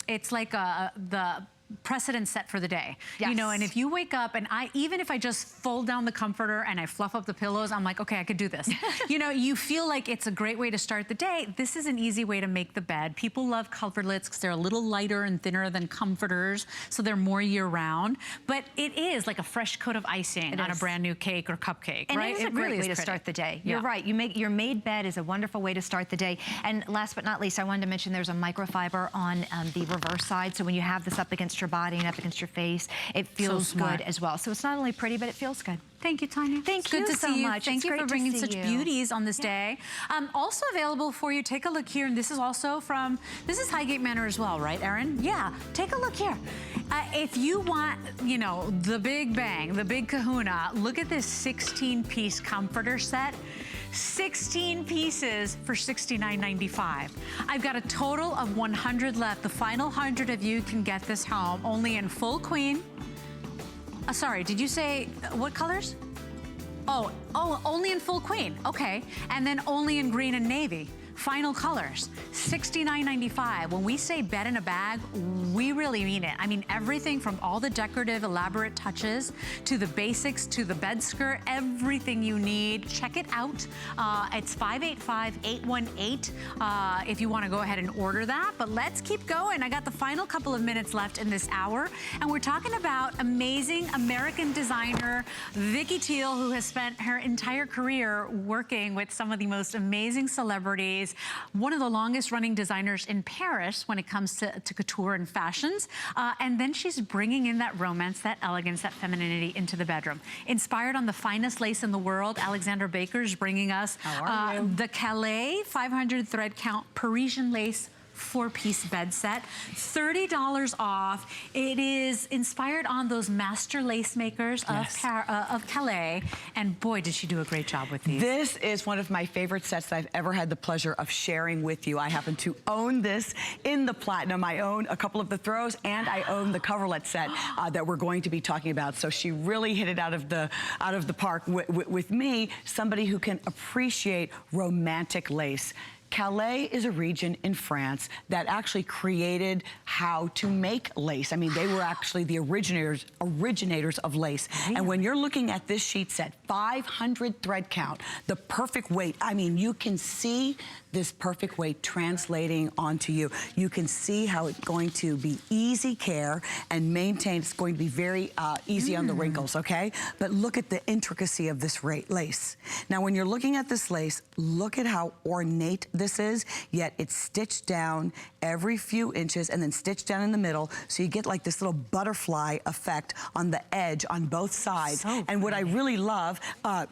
it's like the precedent set for the day. You know, and if you wake up and even if I just fold down the comforter and I fluff up the pillows, I'm like, okay, I could do this. You know, you feel like it's a great way to start the day. This is an easy way to make the bed. People love coverlets because they're a little lighter and thinner than comforters, so they're more year round. But it is like a fresh coat of icing on a brand new cake or cupcake, and right? it is a great way to start the day. You're right. Your made bed is a wonderful way to start the day. And last but not least, I wanted to mention there's a microfiber on the reverse side, so when you have this up against your body and up against your face, it feels good as well. So it's not only pretty, but it feels good. Thank you, Tanya. Thank you so much. Thank you for bringing such beauties on this day. Also available for you, take a look here, and this is also from, this is Highgate Manor as well, right, Erin? Yeah, take a look here. If you want, you know, the big bang, the big kahuna, look at this 16-piece comforter set. 16 pieces for $69.95. I've got a total of 100 left. The final 100 of you can get this home only in full queen. Sorry, did you say what colors? Oh, only in full queen. Okay, and then only in green and navy. Final colors, $69.95. When we say bed in a bag, we really mean it. I mean, everything from all the decorative, elaborate touches to the basics to the bed skirt, everything you need. Check it out. It's 585-818 if you want to go ahead and order that. But let's keep going. I got the final couple of minutes left in this hour, and we're talking about amazing American designer Vicky Teal, who has spent her entire career working with some of the most amazing celebrities. One of the longest running designers in Paris when it comes to couture and fashions. And then she's bringing in that romance, that elegance, that femininity into the bedroom. Inspired on the finest lace in the world, Alexandra Baker's bringing us the Calais 500 thread count Parisian lace 4-piece bed set, $30 off. It is inspired on those master lace makers of Calais, and boy, did she do a great job with these. This is one of my favorite sets that I've ever had the pleasure of sharing with you. I happen to own this in the platinum. I own a couple of the throws, and I own the coverlet set that we're going to be talking about. So she really hit it out of the park with me, somebody who can appreciate romantic lace. Calais is a region in France that actually created how to make lace. I mean, they were actually the originators of lace. And when you're looking at this sheet set, 500 thread count, the perfect weight, I mean, you can see this perfect weight translating onto you. You can see how it's going to be easy care and maintained. It's going to be very easy on the wrinkles, okay? But look at the intricacy of this lace. Now, when you're looking at this lace, look at how ornate this is, yet it's stitched down every few inches and then stitched down in the middle, so you get like this little butterfly effect on the edge on both sides. And what I really love,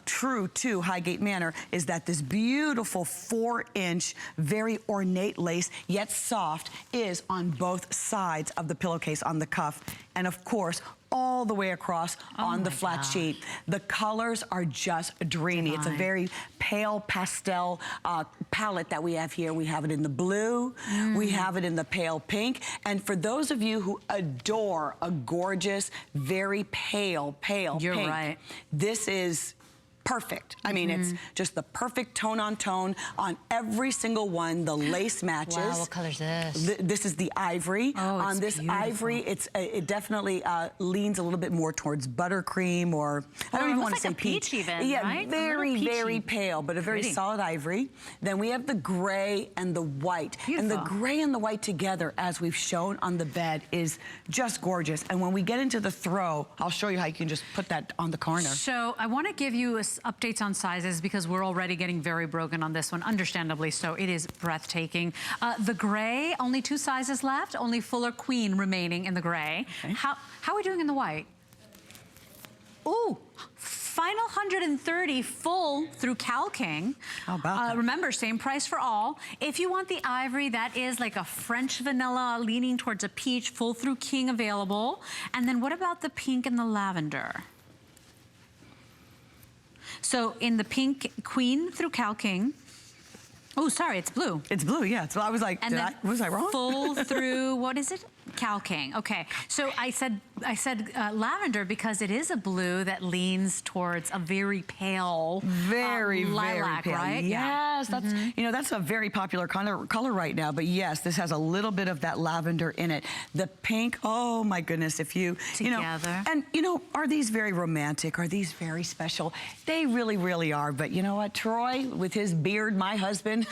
true to Highgate Manor, is that this beautiful 4-inch, very ornate lace, yet soft, is on both sides of the pillowcase on the cuff. And of course, all the way across on the flat sheet. The colors are just dreamy. It's a very pale pastel palette that we have here. We have it in the blue, we have it in the pale pink, and for those of you who adore a gorgeous, very pale pink, this is perfect. I mean, it's just the perfect tone on every single one. The lace matches. Wow, what color is this? This is the ivory. Oh, on this beautiful ivory, it definitely leans a little bit more towards buttercream, or I don't even want to say peach. Even, yeah, right? very pale, but a very solid ivory. Then we have the gray and the white. Beautiful. And the gray and the white together, as we've shown on the bed, is just gorgeous. And when we get into the throw, I'll show you how you can just put that on the corner. So I want to give you updates on sizes because we're already getting very broken on this one, understandably so. It is breathtaking. The gray, only 2 sizes left, only fuller queen remaining in the gray. How are we doing in the white? Ooh, final 130 full through Cal King. How about that? Remember, same price for all. If you want the ivory, that is like a French vanilla leaning towards a peach, full through King available. And then what about the pink and the lavender? So in the pink queen through Cal King. Oh, sorry, it's blue. It's blue, yeah. So I was like, was I wrong? Full through, what is it? Cal King. Okay, so I said lavender because it is a blue that leans towards a very pale, lilac, pale. right? Yes, that's you know, that's a very popular color right now. But yes, this has a little bit of that lavender in it. The pink, oh my goodness, if you together. And you know, are these very romantic? Are these very special? They really, really are. But you know what, Troy, with his beard, my husband,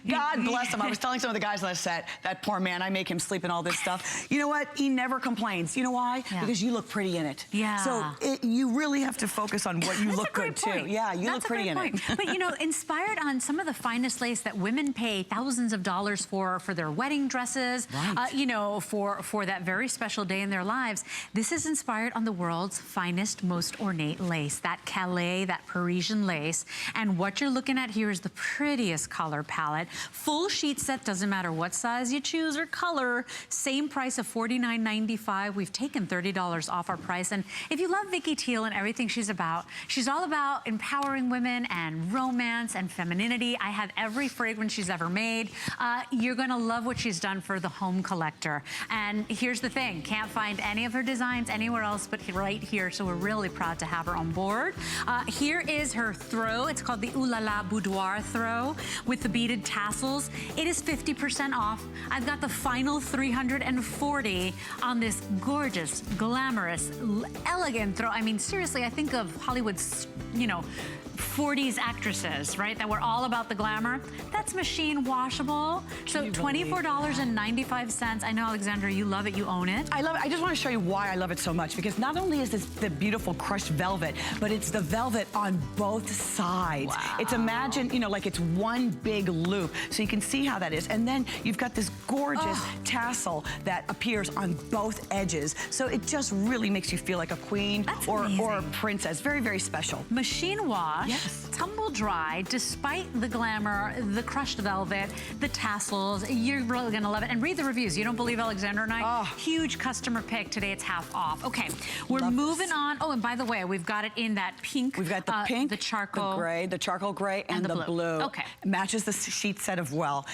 God bless him. I was telling some of the guys on the set, that poor man, I make him sleep in all this stuff. You know what? He never complains. You know why? Yeah. Because you look pretty in it. Yeah. So you really have to focus on what you look good too. Yeah, you look pretty in it. But you know, inspired on some of the finest lace that women pay thousands of dollars for their wedding dresses, you know, for that very special day in their lives. This is inspired on the world's finest, most ornate lace, that Calais, that Parisian lace. And what you're looking at here is the prettiest color palette. Full sheet set, doesn't matter what size you choose or color. Same price of $49.95. We've taken $30 off our price. And if you love Vicky Teal and everything she's all about empowering women and romance and femininity. I have every fragrance she's ever made. You're gonna love what she's done for the home collector. And here's the thing, can't find any of her designs anywhere else but right here. So we're really proud to have her on board. Here is her throw. It's called the Ooh La La Boudoir throw with the beaded tassels. It is 50% off. I've got the final 340 on this gorgeous, glamorous, elegant throw. I mean, seriously, I think of Hollywood's, you know, 40s actresses, right? That were all about the glamour. That's machine washable. So $24.95. I know, Alexandra, you love it, you own it. I love it. I just want to show you why I love it so much, because not only is this the beautiful crushed velvet, but it's the velvet on both sides. Wow. It's you know, like it's one big loop. So you can see how that is. And then you've got this gorgeous tassel that appears on both edges. So it just really makes you feel like a queen or a princess. Very, very special. Machine wash. Yes. Tumble dry, despite the glamour, the crushed velvet, the tassels. You're really gonna love it. And read the reviews. You don't believe Alexandra and I? Huge customer pick. Today it's half off. Okay, we're moving on. Oh, and by the way, we've got it in that pink. We've got the pink, the charcoal, the gray, the charcoal gray, and the blue. Okay. Matches the sheet set as well.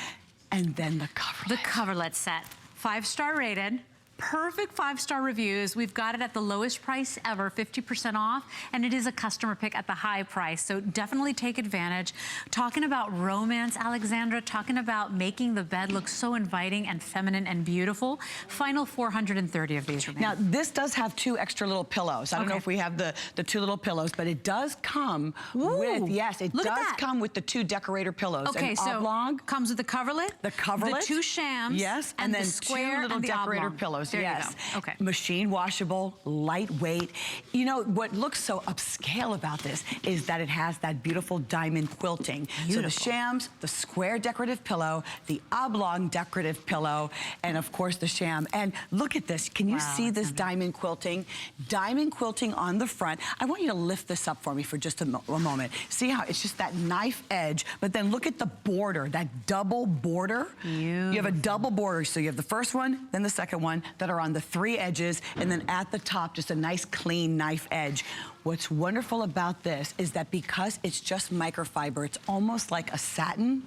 And then the coverlet. The coverlet set. 5-star rated. Perfect 5-star reviews. We've got it at the lowest price ever, 50% off, and it is a customer pick at the high price, so definitely take advantage. Talking about romance, Alexandra, talking about making the bed look so inviting and feminine and beautiful. Final 430 of these remain. Now, this does have 2 extra little pillows. I don't know if we have the 2 little pillows, but it does come with, yes, it does come with the 2 decorator pillows. Okay, so oblong, comes with the coverlet, the 2 shams, yes, and then the square 2 little and the decorator oblong. pillows. There Yes. you go. Okay. Machine washable, lightweight. You know, what looks so upscale about this is that it has that beautiful diamond quilting. So the shams, the square decorative pillow, the oblong decorative pillow, and of course the sham. And look at this. Can you see this diamond quilting? Diamond quilting on the front. I want you to lift this up for me for just a moment. See how it's just that knife edge, but then look at the border, that double border. You have a double border. So you have the first one, then the second one that are on the 3 edges, and then at the top, just a nice clean knife edge. What's wonderful about this is that because it's just microfiber, it's almost like a satin,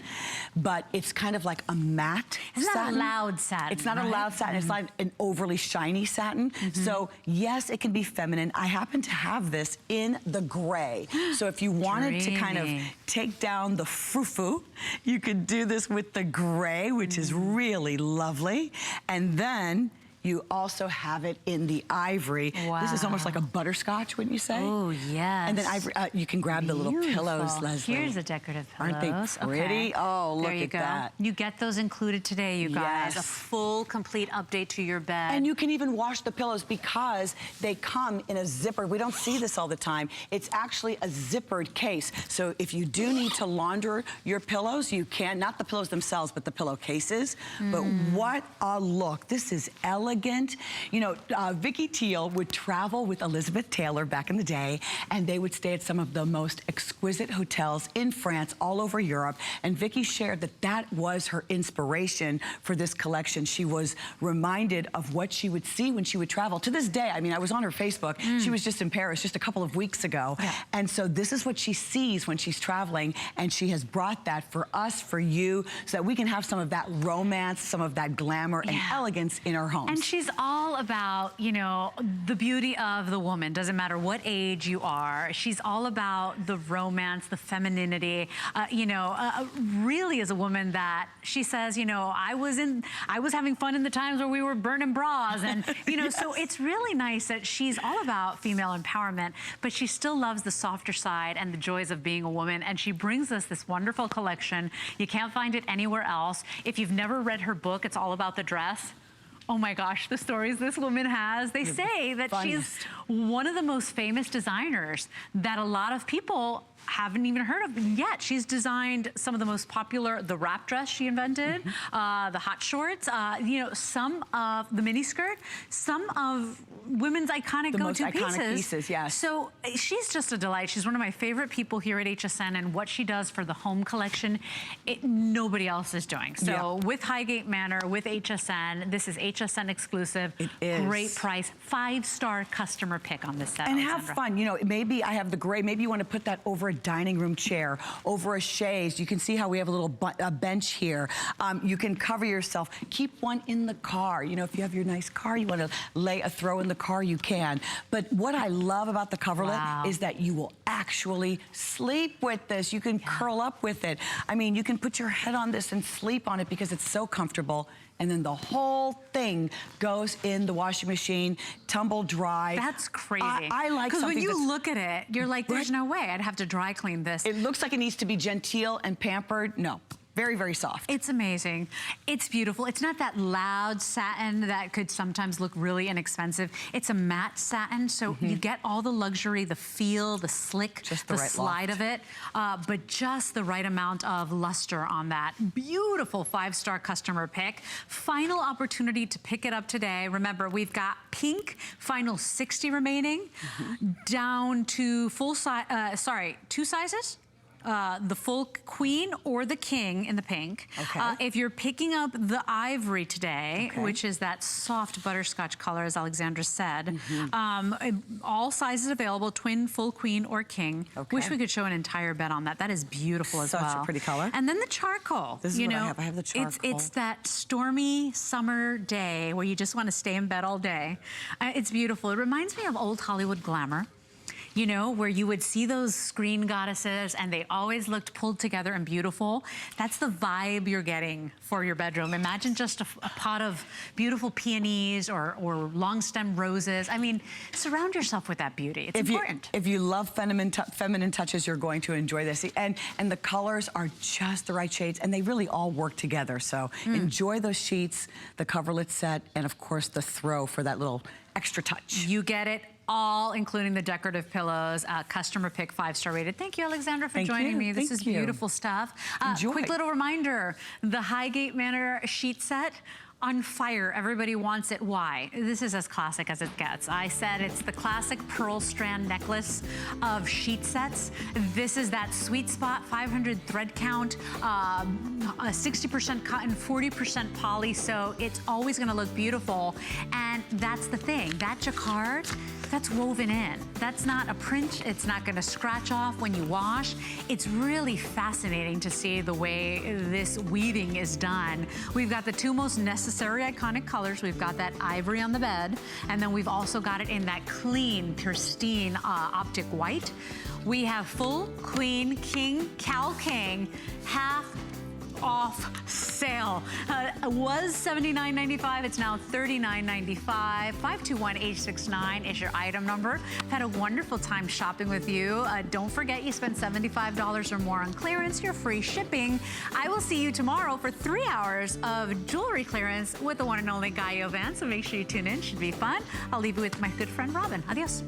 but it's kind of like a matte satin. It's not a loud satin. It's not a loud satin. It's not an overly shiny satin. So yes, it can be feminine. I happen to have this in the gray. So if you wanted to kind of take down the frou-frou, you could do this with the gray, which is really lovely. And then you also have it in the ivory. Wow. This is almost like a butterscotch, wouldn't you say? Oh, yes. And then ivory, you can grab the little pillows, Leslie. Here's the decorative pillows. Aren't they pretty? Okay. Oh, look there you at go. that. You get those included today, you guys. Yes. A full, complete update to your bed. And you can even wash the pillows because they come in a zipper. We don't see this all the time. It's actually a zippered case. So if you do need to launder your pillows, you can. Not the pillows themselves, but the pillowcases. But what a look. This is elegant. You know, Vicky Teal would travel with Elizabeth Taylor back in the day, and they would stay at some of the most exquisite hotels in France, all over Europe. And Vicky shared that that was her inspiration for this collection. She was reminded of what she would see when she would travel. To this day, I mean, I was on her Facebook. She was just in Paris just a couple of weeks ago. And so this is what she sees when she's traveling, and she has brought that for us, for you, so that we can have some of that romance, some of that glamour and elegance in our homes. And she's all about, you know, the beauty of the woman. Doesn't matter what age you are. She's all about the romance, the femininity. You know, really is a woman that she says, you know, I was having fun in the times where we were burning bras, and you know, so it's really nice that she's all about female empowerment, but she still loves the softer side and the joys of being a woman. And she brings us this wonderful collection. You can't find it anywhere else. If you've never read her book, It's All About the Dress. Oh my gosh, the stories this woman has. They say that she's one of the most famous designers that a lot of people haven't even heard of yet. She's designed some of the most popular, the wrap dress she invented, the hot shorts, you know, some of the mini skirt, some of women's iconic go-to pieces. Iconic pieces, yes. So she's just a delight. She's one of my favorite people here at HSN, and what she does for the home collection, nobody else is doing. So with Highgate Manor, with HSN, this is HSN exclusive. It is. Great price, 5-star customer pick on this set. And have fun. You know, maybe I have the gray. Maybe you want to put that over a dining room chair, over a chaise. You can see how we have a little bench here. You can cover yourself. Keep one in the car. You know, if you have your nice car, you want to lay a throw in the car, you can. But what I love about the coverlet is that you will actually sleep with this. You can curl up with it. I mean, you can put your head on this and sleep on it because it's so comfortable. And then the whole thing goes in the washing machine, tumble dry. That's crazy. I like something because when you look at it, you're like, there's no way I'd have to dry clean this. It looks like it needs to be genteel and pampered. No. Very, very soft. It's amazing. It's beautiful. It's not that loud satin that could sometimes look really inexpensive. It's a matte satin, so you get all the luxury, the feel, the slick, Just the right slide loft. of it, but just the right amount of luster on that. Beautiful 5-star customer pick. Final opportunity to pick it up today. Remember, we've got pink, final 60 remaining, down to full size, 2 sizes. The full queen or the king in the pink. Okay. If you're picking up the ivory today, which is that soft butterscotch color, as Alexandra said, all sizes available, twin, full queen, or king. Okay. Wish we could show an entire bed on that. That is beautiful as well. Such a pretty color. And then the charcoal. This is you what know, I have. I have the charcoal. It's that stormy summer day where you just want to stay in bed all day. It's beautiful. It reminds me of old Hollywood glamour. You know, where you would see those screen goddesses and they always looked pulled together and beautiful. That's the vibe you're getting for your bedroom. Imagine just a pot of beautiful peonies or long stem roses. I mean, surround yourself with that beauty. It's important. If you love feminine touches, you're going to enjoy this. And the colors are just the right shades, and they really all work together. So enjoy those sheets, the coverlet set, and of course the throw for that little extra touch. You get it all, including the decorative pillows, customer pick, 5-star rated. Thank you, Alexandra, for joining me. This is beautiful stuff. Quick little reminder, the Highgate Manor sheet set, on fire. Everybody wants it. Why? This is as classic as it gets. I said it's the classic pearl strand necklace of sheet sets. This is that sweet spot, 500 thread count, 60% cotton, 40% poly, so it's always gonna look beautiful. And that's the thing, that jacquard, that's woven in. That's not a print. It's not gonna scratch off when you wash. It's really fascinating to see the way this weaving is done. We've got the two most necessary iconic colors. We've got that ivory on the bed, and then we've also got it in that clean, pristine optic white. We have full, queen, king, Cal King, half off sale. It was $79.95. It's now $39.95. 521-869 is your item number. I've had a wonderful time shopping with you. Don't forget, you spend $75 or more on clearance. You're free shipping. I will see you tomorrow for 3 hours of jewelry clearance with the one and only Guy Yovan. So make sure you tune in. Should be fun. I'll leave you with my good friend Robin. Adios.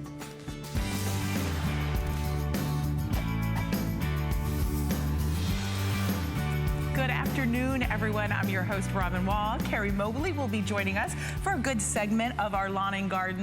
Good afternoon, everyone. I'm your host, Robin Wall. Carrie Mobley will be joining us for a good segment of our Lawn and Garden